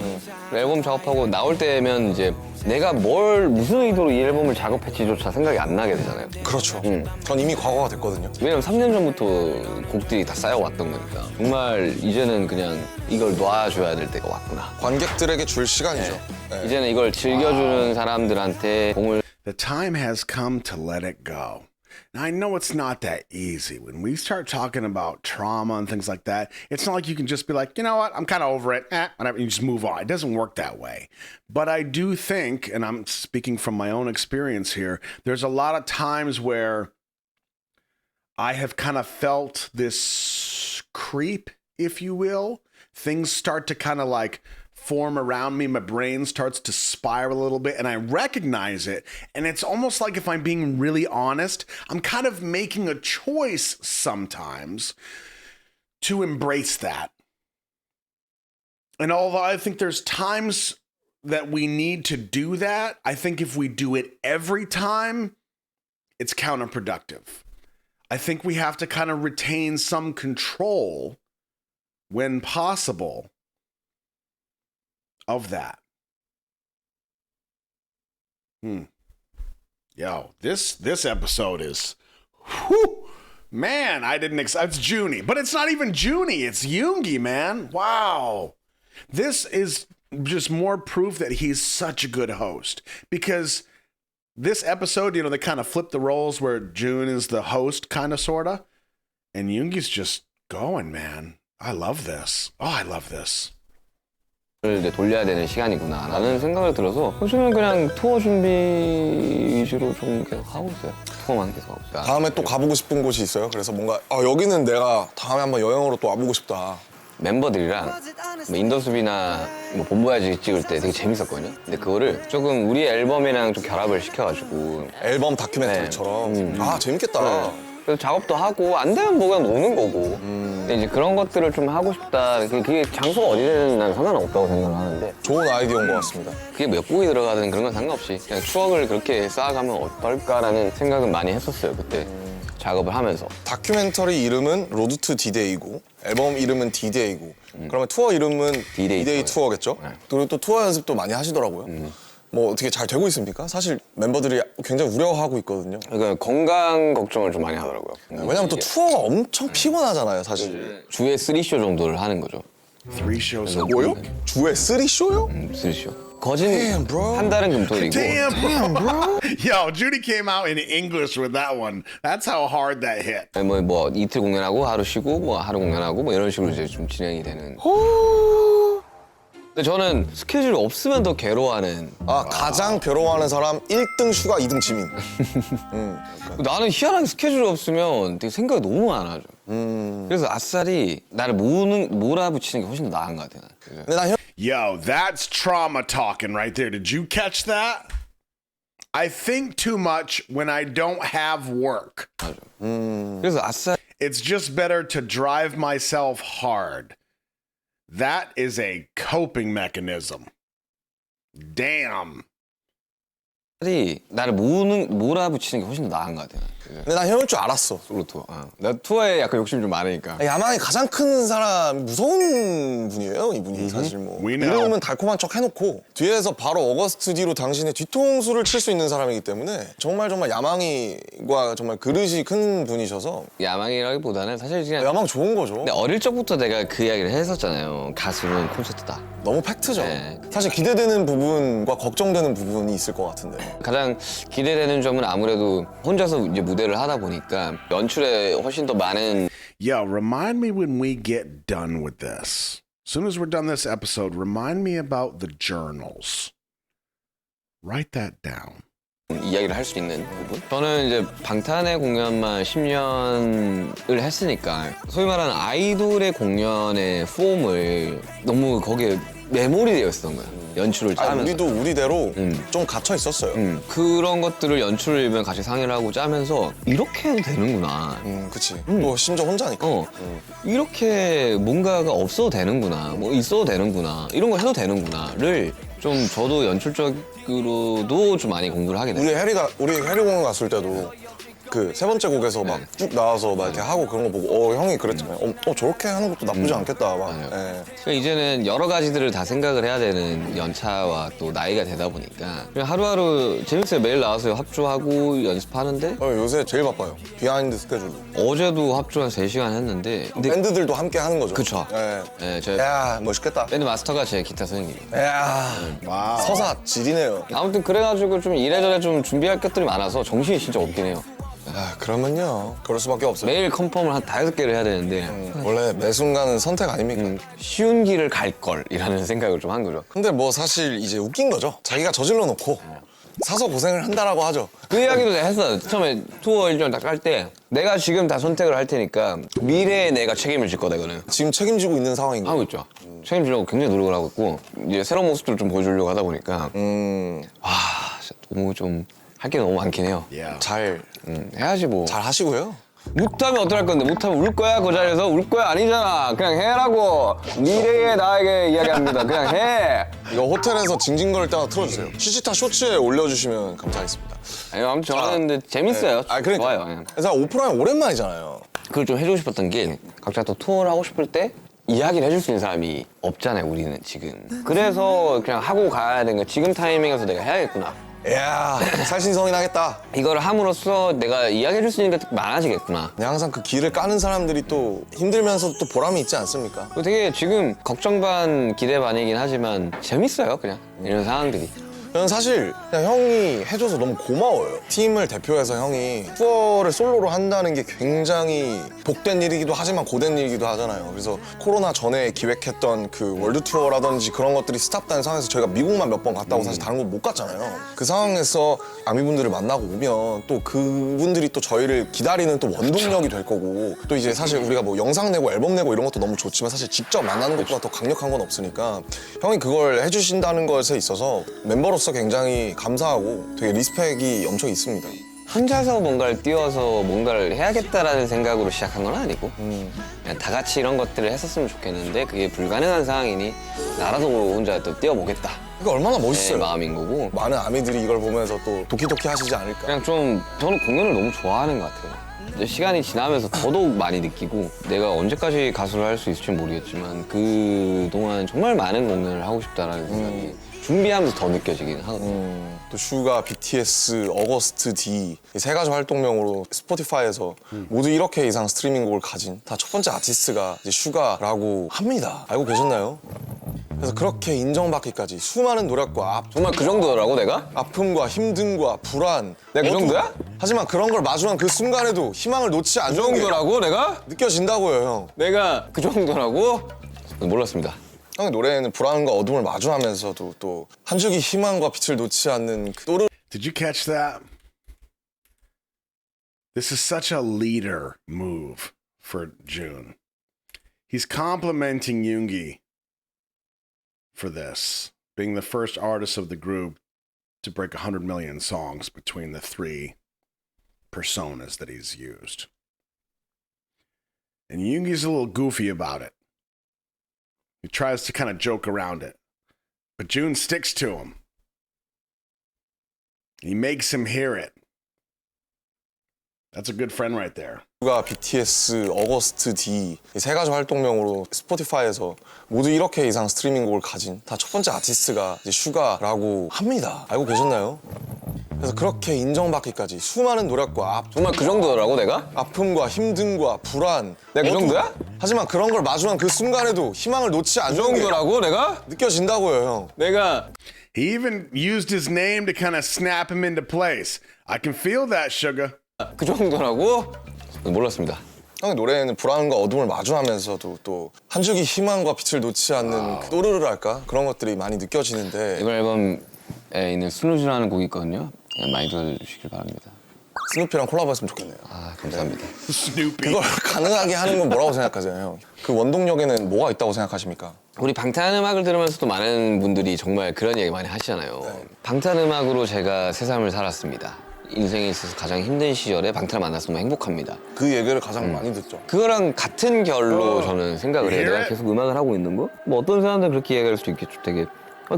앨범 작업하고 나올 때면 이제 내가 무슨 의도로 이 앨범을 작업했지조차 생각이 안 나게 되잖아요. 그렇죠. 전 이미 과거가 됐거든요. 왜냐면 3년 전부터 곡들이 다 쌓여왔던 거니까 정말 이제는 그냥 이걸 놔줘야 될 때가 왔구나. 관객들에게 줄 시간이죠. 네. 이제는 이걸 즐겨주는 사람들한테 공을 The time has come to let it go. Now, I know it's not that easy. When we start talking about trauma and things like that, it's not like you can just be like, you know what, I'm kind of over it, whatever, you just move on. It doesn't work that way. But I do think, and I'm speaking from my own experience here, there's a lot of times where I have kind of felt this creep, if you will. Things start to kind of like form around me. My brain starts to spiral a little bit and I recognize it. And it's almost like, if I'm being really honest, I'm kind of making a choice sometimes to embrace that. And although I think there's times that we need to do that, I think if we do it every time, it's counterproductive. I think we have to kind of retain some control when possible of that. Yo, this episode is, whew, man, I didn't expect, it's Junie, but it's not even Junie, it's Yoongi, man. Wow. This is just more proof that he's such a good host, because this episode, you know, they kind of flip the roles where June is the host, kind of, sort of, and Yoongi's just going, man. I love this. Oh, I love this. 이제 돌려야 되는 시간이구나 라는 생각을 들어서 요즘은 그냥 투어 준비 위주로 좀 계속 하고 있어요. 투어만 계속 하고 있어요. 다음에 또 가보고 싶은 곳이 있어요? 그래서 뭔가 여기는 내가 다음에 한번 여행으로 또 와보고 싶다. 멤버들이랑 뭐 인더수비나 뭐 본보야지 찍을 때 되게 재밌었거든요. 근데 그거를 조금 우리 앨범이랑 좀 결합을 시켜가지고 앨범 다큐멘터리처럼. 아, 재밌겠다. 그래서 작업도 하고 안 되면 뭐 그냥 노는 거고. 근데 이제 그런 것들을 좀 하고 싶다. 그게 장소가 어디든 난 상관없다고 생각을 하는데 좋은 아이디어인 것 같습니다. 그게 몇 곡이 들어가든 그런 건 상관없이 그냥 추억을 그렇게 쌓아가면 어떨까라는 생각은 많이 했었어요. 그때 작업을 하면서. 다큐멘터리 이름은 로드 투 디데이고 앨범 이름은 디데이고 그러면 투어 이름은 디데이 투어겠죠? 네. 그리고 또 투어 연습도 많이 하시더라고요. 뭐 어떻게 잘 되고 있습니까? 사실 멤버들이 굉장히 우려하고 있거든요. 그러니까 건강 걱정을 좀 많이 하더라고요. 왜냐면 또 투어가 엄청 피곤하잖아요, 사실. 주에 3쇼 정도를 하는 거죠. 3 shows a 뭐요? week. 주에 3쇼요? 3쇼. 거진 Damn, bro. 한 달은 금토일이고. Damn, bro. Yo, Judy came out in English with that one. That's how hard that hit. 뭐 이틀 공연하고 하루 쉬고 뭐 하루 공연하고 뭐 이런 식으로 이제 좀 진행이 되는. 근데 저는 스케줄이 없으면 더 괴로워하는. 아, 가장 괴로워하는 사람 1등 슈가 2등 지민. 나는 희한하게 스케줄이 없으면 되게 생각이 너무 많아져. 그래서 아싸리 나를 몰아붙이는 게 훨씬 더 나은 것 같아. 근데 난 Yo, that's trauma talking right there. Did you catch that? I think too much when I don't have work. 그래서 아싸리 It's just better to drive myself hard. That is a coping mechanism. Damn. 나를 몰아붙이는 게 훨씬 더 나은 것 같아. 근데 난 형일 줄 알았어. 솔로 투어. 나 투어에 약간 욕심이 좀 많으니까. 야망이 가장 큰 사람, 무서운 분이에요, 이분이 사실 뭐. We know. 이름은 달콤한 척 해놓고 뒤에서 바로 어거스트 뒤로 당신의 뒤통수를 칠 수 있는 사람이기 때문에 정말 야망이과 정말 그릇이 큰 분이셔서 야망이라기보다는 사실 그냥 야망 좋은 거죠. 근데 어릴 적부터 내가 그 이야기를 했었잖아요. 가수는 콘서트다. 너무 팩트죠. 네. 사실 기대되는 부분과 걱정되는 부분이 있을 것 같은데. 가장 기대되는 점은 아무래도 혼자서 이제 무대를 하다 보니까 연출에 훨씬 더 많은 Yo, remind me when we get done with this. As soon as we're done this episode, remind me about the journals. Write that down. 이야기를 할 수 있는 부분. 저는 이제 방탄의 공연만 10년을 했으니까 소위 말하는 아이돌의 공연의 폼을 너무 거기에 메모리 되어 있었던 거야. 연출을 아, 짜면서. 우리도 우리대로 좀 갇혀 있었어요. 그런 것들을 연출을 일면 같이 상의를 하고 짜면서 이렇게 해도 되는구나. 그치. 또 심지어 혼자니까. 이렇게 뭔가가 없어도 되는구나. 뭐 있어도 되는구나. 이런 거 해도 되는구나를 좀 저도 연출적으로도 좀 많이 공부를 하게 됐어요. 우리 해리 공연 갔을 때도 그 세 번째 곡에서 막 쭉 나와서 막 이렇게 하고 그런 거 보고 형이 그랬잖아요. 저렇게 하는 것도 나쁘지 않겠다. 막. 예. 그러니까 이제는 여러 가지들을 다 생각을 해야 되는 연차와 또 나이가 되다 보니까 그냥 하루하루 재밌어요. 매일 나와서 합주하고 연습하는데 요새 제일 바빠요. 비하인드 스케줄. 어제도 합주 한 3시간 했는데 근데 밴드들도 함께 하는 거죠. 그쵸. 예. 네, 저희 야, 멋있겠다. 밴드 마스터가 제 기타 선생님이에요. 야, 서사 지리네요. 아무튼 그래가지고 좀 이래저래 좀 준비할 것들이 많아서 정신이 진짜 없긴 해요. 아, 그러면요. 그럴 수밖에 없어요. 매일 컨펌을 한 5개를 해야 되는데 원래 매 순간은 선택 아닙니까? 쉬운 길을 갈 걸이라는 생각을 좀 한 거죠. 근데 뭐 사실 이제 웃긴 거죠. 자기가 저질러 놓고 사서 고생을 한다라고 하죠. 그 이야기도 내가 했어. 처음에 투어 일정 딱 할 때 내가 지금 다 선택을 할 테니까 미래에 내가 책임을 질 거다 이거는. 지금 책임지고 있는 상황인 거예요. 하고 있죠. 책임지려고 굉장히 노력을 하고 있고 이제 새로운 모습들을 좀 보여주려고 하다 보니까 진짜 너무 좀 할 게 너무 많긴 해요. 잘 해야지 뭐. 하시고요. 못하면 어떡할 건데 못하면 울 거야 그 자리에서 울 거야 아니잖아. 그냥 해라고. 미래의 나에게 이야기합니다. 그냥 해. 이거 호텔에서 징징거릴 때 하나 틀어주세요. 시시타 쇼츠에 올려주시면 감사하겠습니다. 아니, 아무튼 저는 재밌어요. 아, 그러니까. 좋아요. 그냥. 그래서 오프라인 오랜만이잖아요. 그걸 좀 해주고 싶었던 게 각자 또 투어를 하고 싶을 때 이야기를 해줄 수 있는 사람이 없잖아요 우리는 지금. 그래서 그냥 하고 가야 되는 거 지금 타이밍에서 내가 해야겠구나. 이야, 살신성이 나겠다. 이거를 함으로써 내가 이야기해줄 수 있는 게 많아지겠구나. 근데 항상 그 길을 까는 사람들이 또 힘들면서도 또 보람이 있지 않습니까? 그리고 되게 지금 걱정 반 기대 반이긴 하지만 재밌어요 그냥 이런 상황들이. 저는 사실 그냥 형이 해줘서 너무 고마워요. 팀을 대표해서 형이 투어를 솔로로 한다는 게 굉장히 복된 일이기도 하지만 고된 일이기도 하잖아요. 그래서 코로나 전에 기획했던 그 월드 투어라든지 그런 것들이 스탑된 상황에서 저희가 미국만 몇 번 갔다 오고 사실 다른 곳 못 갔잖아요. 그 상황에서 아미분들을 만나고 오면 또 그분들이 또 저희를 기다리는 또 원동력이 될 거고 또 이제 사실 우리가 뭐 영상 내고 앨범 내고 이런 것도 너무 좋지만 사실 직접 만나는 것보다 더 강력한 건 없으니까 형이 그걸 해주신다는 것에 있어서 멤버로서 굉장히 감사하고 되게 리스펙이 엄청 있습니다. 혼자서 뭔가를 띄워서 뭔가를 해야겠다라는 생각으로 시작한 건 아니고 그냥 다 같이 이런 것들을 했었으면 좋겠는데 그게 불가능한 상황이니 나라도 혼자 또 띄워보겠다. 이게 얼마나 내 멋있어요. 마음인 거고 많은 아미들이 이걸 보면서 또 도키도키 하시지 않을까. 그냥 좀 저는 공연을 너무 좋아하는 것 같아요. 이제 시간이 지나면서 더더욱 많이 느끼고 내가 언제까지 가수를 할 수 있을지 모르겠지만 그동안 정말 많은 공연을 하고 싶다라는 생각이 준비하면서 더 느껴지긴 하거든요. 또 슈가, BTS, 어거스트 D 이 세 가지 활동명으로 스포티파이에서 모두 1억 회 이상 스트리밍곡을 가진 다 첫 번째 아티스트가 이제 슈가라고 합니다. 알고 계셨나요? 그래서 그렇게 인정받기까지 수많은 노력과 정말 그 정도라고 내가? 아픔과 힘듦과 불안 내가 그 어둠. 정도야? 하지만 그런 걸 마주한 그 순간에도 희망을 놓지 그 않는 게 정도라고 내가? 느껴진다고요, 형. 내가 그 정도라고? 몰랐습니다. 형의 노래에는 불안과 어둠을 마주하면서도 또 한 줄기 희망과 빛을 놓지 않는 그 또르. Did you catch that? This is such a leader move for June. He's complimenting Yoongi for this, being the first artist of the group to break 100 million songs between the three personas that he's used. And Yoongi's a little goofy about it. He tries to kind of joke around it, but June sticks to him. He makes him hear it. That's a good friend right there. 슈가, BTS, 어거스트 D 이 세 가지 활동명으로 스포티파이에서 모두 1억 회 이상 스트리밍곡을 가진 다 첫 번째 아티스트가 이제 슈가라고 합니다. 알고 계셨나요? 그래서 그렇게 인정받기까지 수많은 노력과 정말 그 정도라고 내가? 아픔과 힘듦과 불안 내가 그 어둠. 정도야? 하지만 그런 걸 마주한 그 순간에도 희망을 놓지 그 않는 게 정도라고 내가? 느껴진다고요, 형. 내가 He even used his name to kind of snap him into place. I can feel that, Sugar. 그 정도라고? 몰랐습니다. 형의 노래에는 불안과 어둠을 마주하면서도 또 한 줄기 희망과 빛을 놓지 않는 그 또르르랄까 그런 것들이 많이 느껴지는데 이번 앨범에 있는 스누즈라는 곡이 있거든요. 많이 들어주시길 바랍니다. 스누피랑 콜라보했으면 좋겠네요. 아 감사합니다. Snoopy. 그걸 가능하게 하는 건 뭐라고 생각하세요, 형? 그 원동력에는 뭐가 있다고 생각하십니까? 우리 방탄 음악을 들으면서도 많은 분들이 정말 그런 얘기 많이 하시잖아요. 방탄 음악으로 제가 새 삶을 살았습니다. 인생에 있어서 가장 힘든 시절에 방탄을 만나서 너무 행복합니다. 그 얘기를 가장 많이 듣죠. 그거랑 같은 결로 저는 생각을 해요. 내가 계속 음악을 하고 있는 거? 뭐 어떤 사람들은 그렇게 이야기할 수도 있겠죠. 되게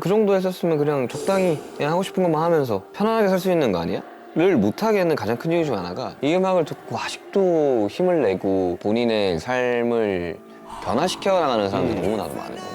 그 정도 했었으면 그냥 적당히 그냥 하고 싶은 것만 하면서 편안하게 살 수 있는 거 아니야? 를 못하게 는 가장 큰 이유 중 하나가 이 음악을 듣고 아직도 힘을 내고 본인의 삶을 변화시켜 나가는 사람들이 너무나도 많은 거예요.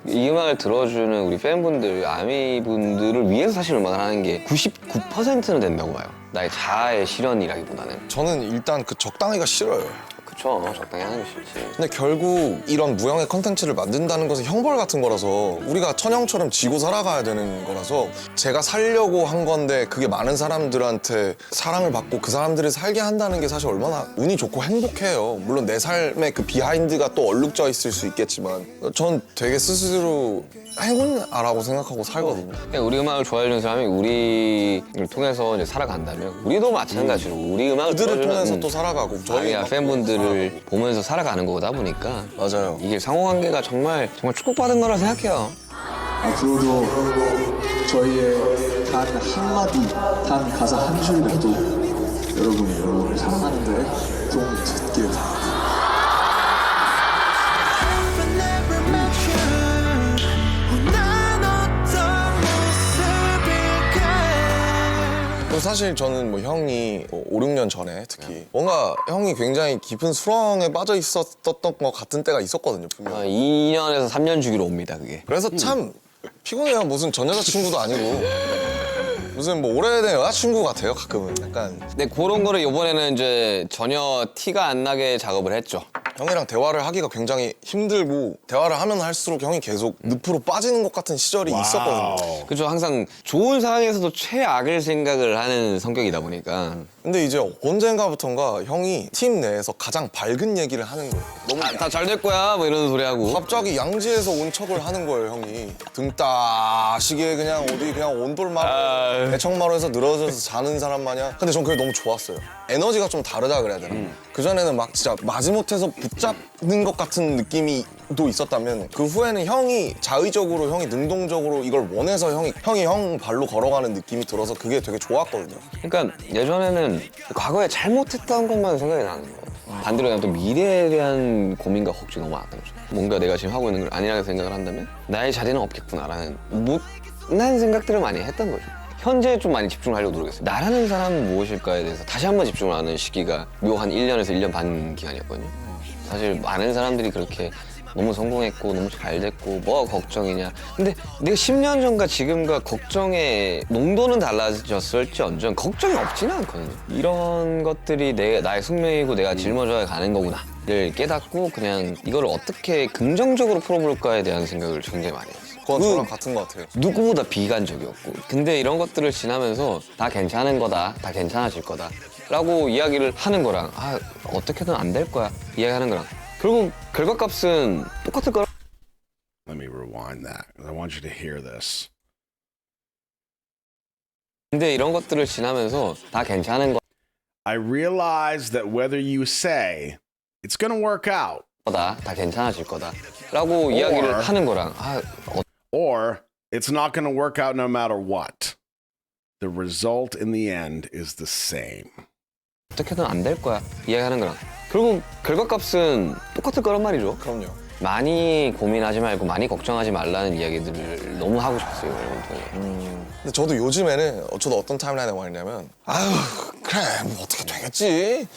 이 음악을 들어주는 우리 팬분들, 아미분들을 위해서 사실 음악을 하는 게 99%는 된다고 봐요. 나의 자아의 실현이라기보다는. 저는 일단 그 적당히가 싫어요. 그쵸, 적당히 하는 게 싫지. 근데 결국 이런 무형의 컨텐츠를 만든다는 것은 형벌 같은 거라서 우리가 천형처럼 지고 살아가야 되는 거라서 제가 살려고 한 건데 그게 많은 사람들한테 사랑을 받고 그 사람들이 살게 한다는 게 사실 얼마나 운이 좋고 행복해요. 물론 내 삶에 그 비하인드가 또 얼룩져 있을 수 있겠지만 전 되게 스스로 행운아라고 생각하고 살거든요. 그냥 우리 음악을 좋아해주는 사람이 우리를 통해서 이제 살아간다면 우리도 마찬가지로 우리 음악을 그들을 들어주는, 통해서 또 살아가고 저희가 팬분들을 보면서 살아가는 거다 보니까 맞아요. 이게 상호관계가 정말 축복받은 거라 생각해요. 앞으로도 저희의 단 한마디, 단 가사 한 줄이라도 여러분이 여러분을 사랑하는데 도움이 됐길 사실 저는 뭐 형이 5, 6년 전에 특히 뭔가 형이 굉장히 깊은 수렁에 빠져 있었던 것 같은 때가 있었거든요, 분명히. 2년에서 3년 주기로 옵니다, 그게. 그래서 참 피곤해요. 무슨 전 여자친구도 아니고 무슨 뭐 오래된 여자친구 같아요, 가끔은. 약간 근데 그런 거를 이번에는 이제 전혀 티가 안 나게 작업을 했죠. 형이랑 대화를 하기가 굉장히 힘들고 대화를 하면 할수록 형이 계속 늪으로 빠지는 것 같은 시절이 있었거든요. 그죠. 항상 좋은 상황에서도 최악을 생각을 하는 성격이다 보니까. 근데 이제 언젠가부턴가 형이 팀 내에서 가장 밝은 얘기를 하는 거예요. 너무 다 잘 될 거야, 뭐 이런 소리 하고. 갑자기 양지에서 온 척을 하는 거예요, 형이. 등 따시게 그냥 어디 그냥 온돌마루, 대청마루에서 늘어져서 자는 사람 마냥. 근데 전 그게 너무 좋았어요. 에너지가 좀 다르다 그래야 되나? 그전에는 막 진짜 마지못해서 붙잡는 것 같은 느낌이 또 있었다면 그 후에는 형이 자의적으로, 형이 능동적으로 이걸 원해서 형이 형 발로 걸어가는 느낌이 들어서 그게 되게 좋았거든요. 그러니까 예전에는 과거에 잘못했던 것만 생각이 나는 거예요. 반대로 그냥 또 미래에 대한 고민과 걱정이 너무 많았던 거죠. 뭔가 내가 지금 하고 있는 걸 아니라고 생각을 한다면 나의 자리는 없겠구나라는 못난 생각들을 많이 했던 거죠. 현재에 좀 많이 집중을 하려고 노력했어요. 나라는 사람은 무엇일까에 대해서 다시 한번 집중을 하는 시기가 묘한 1년에서 1년 반 기간이었거든요. 사실 많은 사람들이 그렇게 너무 성공했고 너무 잘 됐고 뭐가 걱정이냐. 근데 내가 10년 전과 지금과 걱정의 농도는 달라졌을지언정 걱정이 없지는 않거든요. 이런 것들이 나의 숙명이고 내가 짊어져야 가는 거구나를 깨닫고 그냥 이걸 어떻게 긍정적으로 풀어볼까에 대한 생각을 굉장히 많이 했어요. 그건 저랑 같은 것 같아요. 누구보다 비관적이었고 근데 이런 것들을 지나면서 다 괜찮은 거다, 다 괜찮아질 거다 라고 이야기를 하는 거랑 어떻게든 안 될 거야 이야기하는 거랑 결국 결과값은 똑같을 거라. Let me rewind that. I want you to hear this. 근데 이런 것들을 지나면서 다 괜찮은 I realize that whether you say it's going to work out 거다, 다 괜찮아질 거다 라고 이야기를 하는 거랑 or it's not going to work out no matter what, the result in the end is the same. 어떻게든 안 될 거야 이야기하는 거랑 결국 결과값은 똑같을 거란 말이죠. 그럼요. 많이 고민하지 말고 많이 걱정하지 말라는 이야기들을 너무 하고 싶었어요, 여러분들. 근데 저도 요즘에는 저도 어떤 타임라인에 와 있냐면 아유 그래 뭐 어떻게 되겠지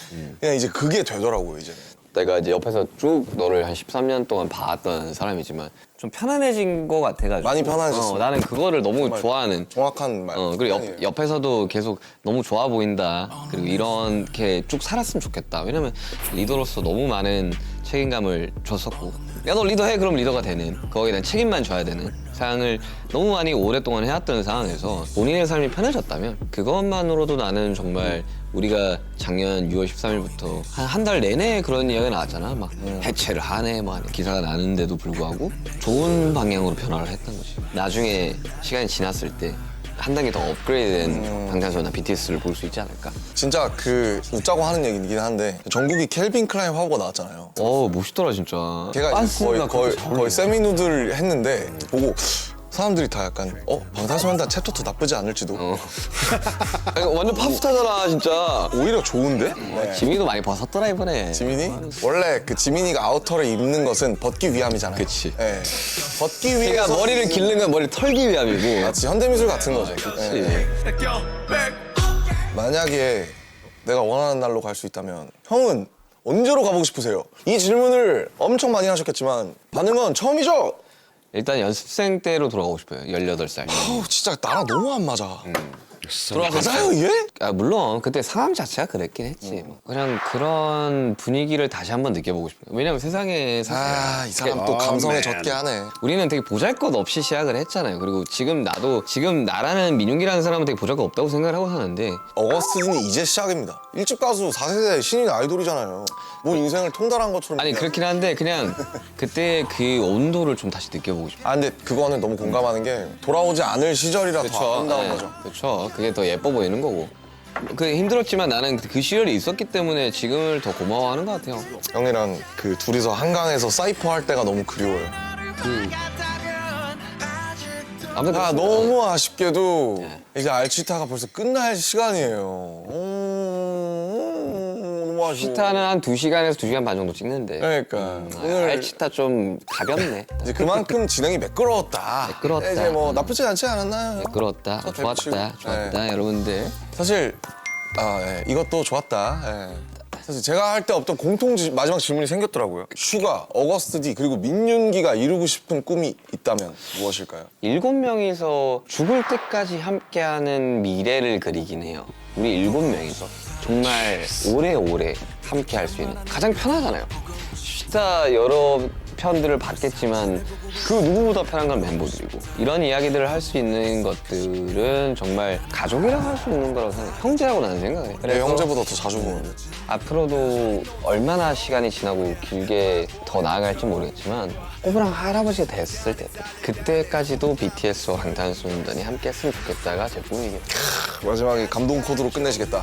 그냥 이제 그게 되더라고요 이제는. 내가 이제 옆에서 쭉 너를 한 13년 동안 봐왔던 사람이지만 좀 편안해진 것 같아가지고 많이 편안해졌어. 나는 그거를 너무 좋아하는 정확한 말. 그리고 아니에요. 옆에서도 계속 너무 좋아 보인다. 그리고 이렇게 쭉 살았으면 좋겠다. 왜냐면 리더로서 너무 많은 책임감을 줬었고 야 너 리더해 그럼 리더가 되는 거기에 대한 책임만 져야 되는 상황을 너무 많이 오랫동안 해왔던 상황에서 본인의 삶이 편해졌다면 그것만으로도 나는 정말 우리가 작년 6월 13일부터 한 달 내내 그런 이야기가 나왔잖아. 막 해체를 하네 뭐 기사가 나는데도 불구하고 좋은 방향으로 변화를 했던 거지. 나중에 시간이 지났을 때 한 단계 더 업그레이드된 방탄소년단 BTS를 볼 수 있지 않을까. 진짜 그 웃자고 하는 얘기긴 한데 정국이 켈빈 클라인 화보가 나왔잖아요. 멋있더라 진짜. 걔가 이제 거의 세미누드를 했는데 보고 사람들이 다 약간 방탄소년단 챕터 2 나쁘지 않을지도. 완전 팝스타잖아 진짜. 오히려 좋은데? 지민이도 많이 벗었더라 이번에. 지민이? 원래 그 지민이가 아우터를 입는 것은 벗기 위함이잖아요. 그치. 네. 벗기 걔가 위해서 머리를 기르는 건 머리 털기 위함이고. 마치 현대미술 같은 거죠. 네. 만약에 내가 원하는 날로 갈 수 있다면 형은 언제로 가보고 싶으세요? 이 질문을 엄청 많이 하셨겠지만 반응은 처음이죠? 일단 연습생 때로 돌아가고 싶어요. 18살. 진짜 나랑 너무 안 맞아. 돌아가서 맞아요 얘? 물론 그때 상황 자체가 그랬긴 했지. 뭐. 그냥 그런 분위기를 다시 한번 느껴보고 싶어요. 왜냐면 세상에서 이 사람 또 감성에 젖게 하네. 우리는 되게 보잘것없이 시작을 했잖아요. 그리고 지금 나라는 민용기라는 사람은 되게 보잘것 없다고 생각을 하고 사는데 어거스틴이 이제 시작입니다. 1집 가수 4세대 신인 아이돌이잖아요. 뭐 인생을 통달한 것처럼. 아니 그냥. 그렇긴 한데 그냥 그때 그 온도를 좀 다시 느껴보고 싶어요. 근데 그거는 너무 공감하는 게 돌아오지 않을 시절이라 더 아름다운 거죠. 그렇죠. 그게 더 예뻐 보이는 거고. 그 힘들었지만 나는 그 시절이 있었기 때문에 지금을 더 고마워하는 것 같아요. 형이랑 그 둘이서 한강에서 사이퍼 할 때가 너무 그리워요. 아무튼 너무 아쉽게도 이제 알치타가 벌써 끝날 시간이에요. 너무 아쉬워. 치타는 한 2시간에서 2시간 반 정도 찍는데. 그러니까 오늘 알치타 좀 가볍네. 이제 그만큼 진행이 매끄러웠다. 매끄러웠다. 이제 뭐 나쁘지 않지 않았나요? 끌었다. 또 좋았다. 대붙이고. 좋았다. 여러분들. 사실 이것도 좋았다. 사실 제가 할 때 없던 마지막 질문이 생겼더라고요. 슈가, 어거스트 D 그리고 민윤기가 이루고 싶은 꿈이 있다면 무엇일까요? 7명이서 죽을 때까지 함께하는 미래를 그리긴 해요. 우리 7명이서 정말 오래오래 함께 할 수 있는 가장 편하잖아요. 진짜 여러 편들을 봤겠지만 그 누구보다 편한 건 멤버들이고 이런 이야기들을 할 수 있는 것들은 정말 가족이라고 할 수 있는 거라고 생각해요. 형제라고 나는 생각해. 내 형제보다 더 자주 보는데. 앞으로도 얼마나 시간이 지나고 길게 더 나아갈지 모르겠지만 꼬부랑 할아버지가 됐을 때 그때까지도 BTS와 방탄소년단이 함께 했으면 좋겠다가 제 꿈이겠다. 마지막에 감동 코드로 끝내시겠다.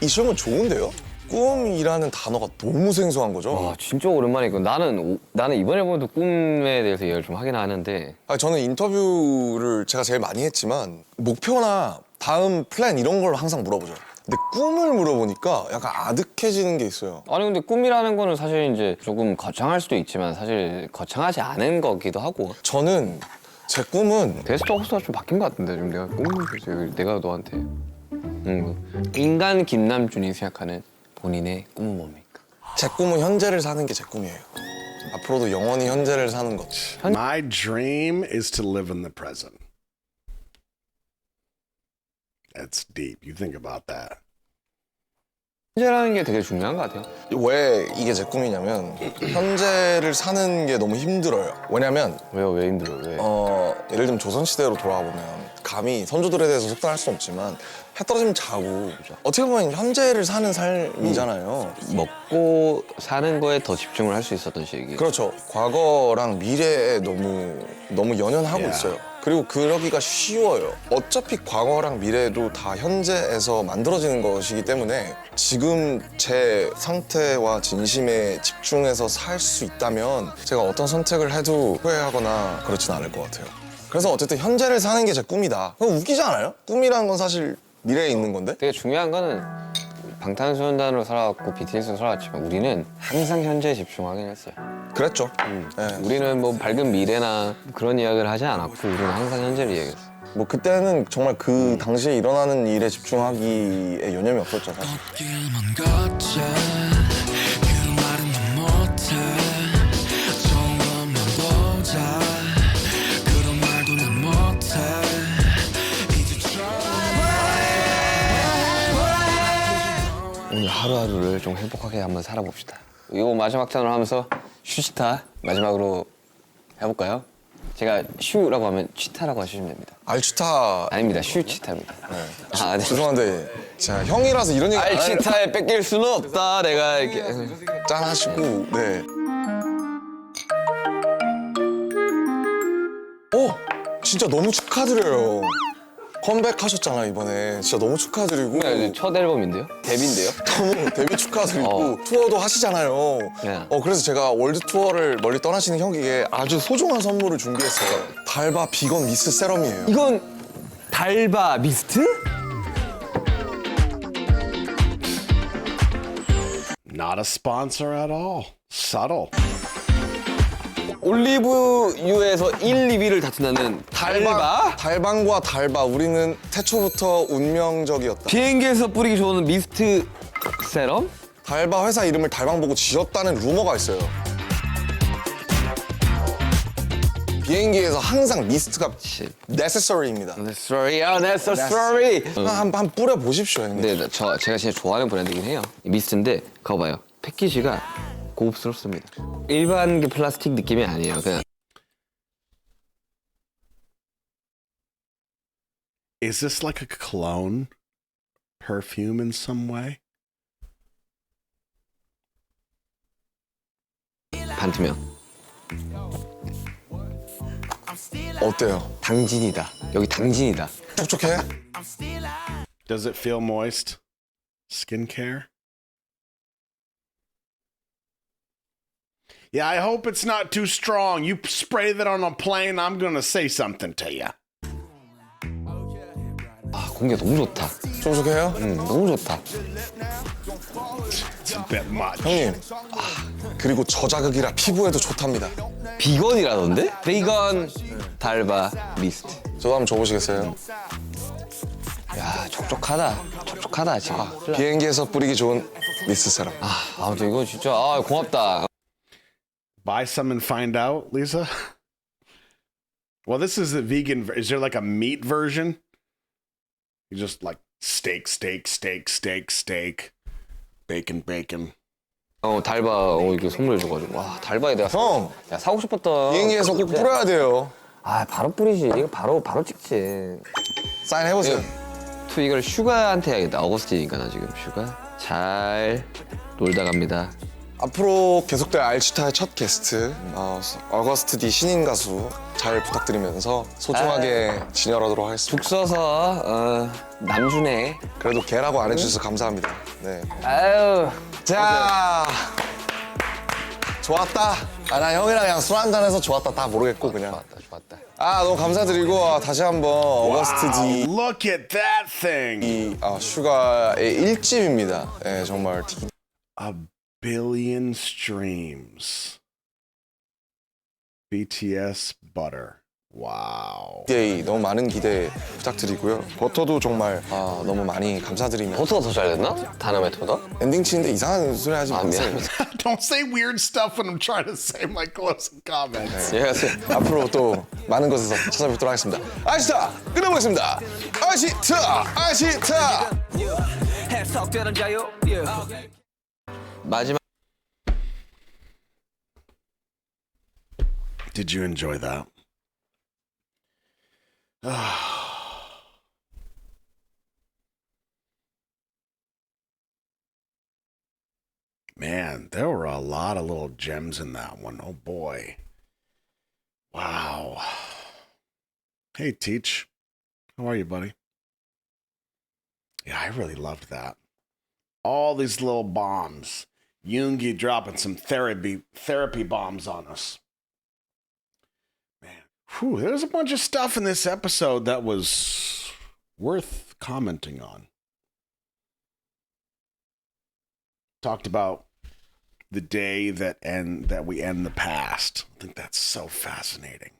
이 질문 좋은데요? 꿈이라는 단어가 너무 생소한 거죠. 와 진짜 오랜만이고 나는 이번 앨범도 꿈에 대해서 이야기를 좀 하긴 하는데 저는 인터뷰를 제가 제일 많이 했지만 목표나 다음 플랜 이런 걸 항상 물어보죠. 근데 꿈을 물어보니까 약간 아득해지는 게 있어요. 아니 근데 꿈이라는 거는 사실 이제 조금 거창할 수도 있지만 사실 거창하지 않은 거기도 하고 저는 제 꿈은 베스트 호스트가 좀 바뀐 것 같은데 지금 내가 너한테 인간 김남준이 생각하는 본인의 꿈은 뭡니까? 제 꿈은 현재를 사는 게 제 꿈이에요. 앞으로도 영원히 현재를 사는 것. My dream is to live in the present. That's deep. You think about that. 현재라는 게 되게 중요한 것 같아요. 왜 이게 제 꿈이냐면 현재를 사는 게 너무 힘들어요. 왜냐면 왜요? 왜 힘들어요? 왜? 예를 들면 조선시대로 돌아가 보면 감히 선조들에 대해서 속단할 수 없지만 해 떨어지면 자고 어떻게 보면 현재를 사는 삶이잖아요. 먹고 사는 거에 더 집중을 할 수 있었던 시기. 그렇죠. 과거랑 미래에 너무 연연하고 있어요. 그리고 그러기가 쉬워요. 어차피 과거랑 미래도 다 현재에서 만들어지는 것이기 때문에 지금 제 상태와 진심에 집중해서 살 수 있다면 제가 어떤 선택을 해도 후회하거나 그렇진 않을 것 같아요. 그래서 어쨌든 현재를 사는 게 제 꿈이다. 그럼 웃기지 않아요? 꿈이라는 건 사실 미래에 있는 건데? 되게 중요한 거는 방탄소년단으로 살아왔고 BTS로 살아왔지만 우리는 항상 현재에 집중하긴 했어요. 그랬죠. 우리는 뭐 밝은 미래나 그런 이야기를 하지 않았고 우리는 항상 현재를 이야기했어. 뭐 그때는 정말 그 당시에 일어나는 일에 집중하기에 여념이 없었죠, 사실. 오늘 하루하루를 좀 행복하게 한번 살아봅시다. 이거 마지막 탄으로 하면서 슈치타 마지막으로 해볼까요? 제가 슈라고 하면 치타라고 하시면 됩니다. 알치타 아닙니다. 슈치타입니다. 네. 죄송한데 제가 형이라서 이런 얘기 알치타에 뺏길 수는 없다. 내가 이렇게 짠 하시고 네. 진짜 너무 축하드려요. 컴백하셨잖아 이번에. 진짜 너무 축하드리고. 네, 첫 앨범인데요? 데뷔인데요? 너무 데뷔 축하드리고 투어도 하시잖아요. 네. 그래서 제가 월드 투어를 멀리 떠나시는 형에게 아주 소중한 선물을 준비했어요. 달바 비건 미스 세럼이에요. 이건 달바 미스트? Not a sponsor at all. Subtle. 올리브유에서 1, 2위를 다툰다는 달바? 달방과 달바. 우리는 태초부터 운명적이었다. 비행기에서 뿌리기 좋은 미스트 세럼? 달바 회사 이름을 달방 보고 지었다는 루머가 있어요. 비행기에서 항상 미스트가 necessary입니다. Necessary, necessary. 한번 뿌려 보십시오, 형님. 네, 제가 진짜 좋아하는 브랜드긴 해요. 이 미스트인데 그거 봐요. 패키지가 고급스럽습니다. 일반 그 플라스틱 느낌이 아니에요. 그냥 Is this like a cologne perfume in some way? 반투명. 어때요? 당진이다. 여기 당진이다. 촉촉해? Does it feel moist? Skincare? Yeah, I hope it's not too strong. You spray that on a plane, I'm gonna say something to you. 아, 공기가 너무 좋다. 촉촉해요? 너무 좋다. It's a bit much. 형님, 그리고 저자극이라 피부에도 좋답니다. 비건이라던데? 비건 달바 미스트. 저도 한번 줘보시겠어요? 야, 촉촉하다. 촉촉하다 지금. 비행기에서 뿌리기 좋은 미스 세럼. 아무튼 이거 진짜 고맙다. Buy some and find out, Lisa. Well, this is the vegan. Is there like a meat version? You just like steak, steak, steak, steak, steak, bacon, bacon. 달바 이렇게 선물 줘가지고 와 달바에 내가 형, 사고 싶었던. 비행기에서 꼭 뿌려야 돼요. 아 바로 뿌리지. 이거 바로 찍지. 사인해보세요. 투 이걸 슈가한테 해야겠다. 어거스트니까 나 지금 슈가 잘 놀다 갑니다. 앞으로 계속될 알치타의 첫 게스트 어거스트 D 신인 가수 잘 부탁드리면서 소중하게 진열하도록 하겠습니다. 죽 써서 남준에. 그래도 개라고 안 해주셔서 감사합니다. 네. 아유. 자, 좋았다. 나 형이랑 그냥 술 한잔해서 좋았다. 다 모르겠고 그냥. 좋았다. 너무 감사드리고 다시 한번 어거스트 D Look at that thing. 이 슈가의 1집입니다. 네, 정말 A billion streams. BTS Butter. 와우. 기대 너무 많은 기대 부탁드리고요. 버터도 정말 너무 많이 감사드리며 버터가 더 잘 됐나? 다나메토다? 엔딩 치는데 이상한 소리 하지 마세요. 미안합니다. Don't say weird stuff when I'm trying to say my closing comments. 앞으로 또 많은 곳에서 찾아뵙도록 하겠습니다. 아시타 끝내보겠습니다. 아시타. 해석되는 자유. 마지막. Did you enjoy that? Man, there were a lot of little gems in that one. Oh boy. Wow. Hey, Teach. How are you, buddy? Yeah, I really loved that. All these little bombs. Yoongi dropping some therapy bombs on us. Man, whew, there's a bunch of stuff in this episode that was worth commenting on. Talked about the day that we end the past. I think that's so fascinating.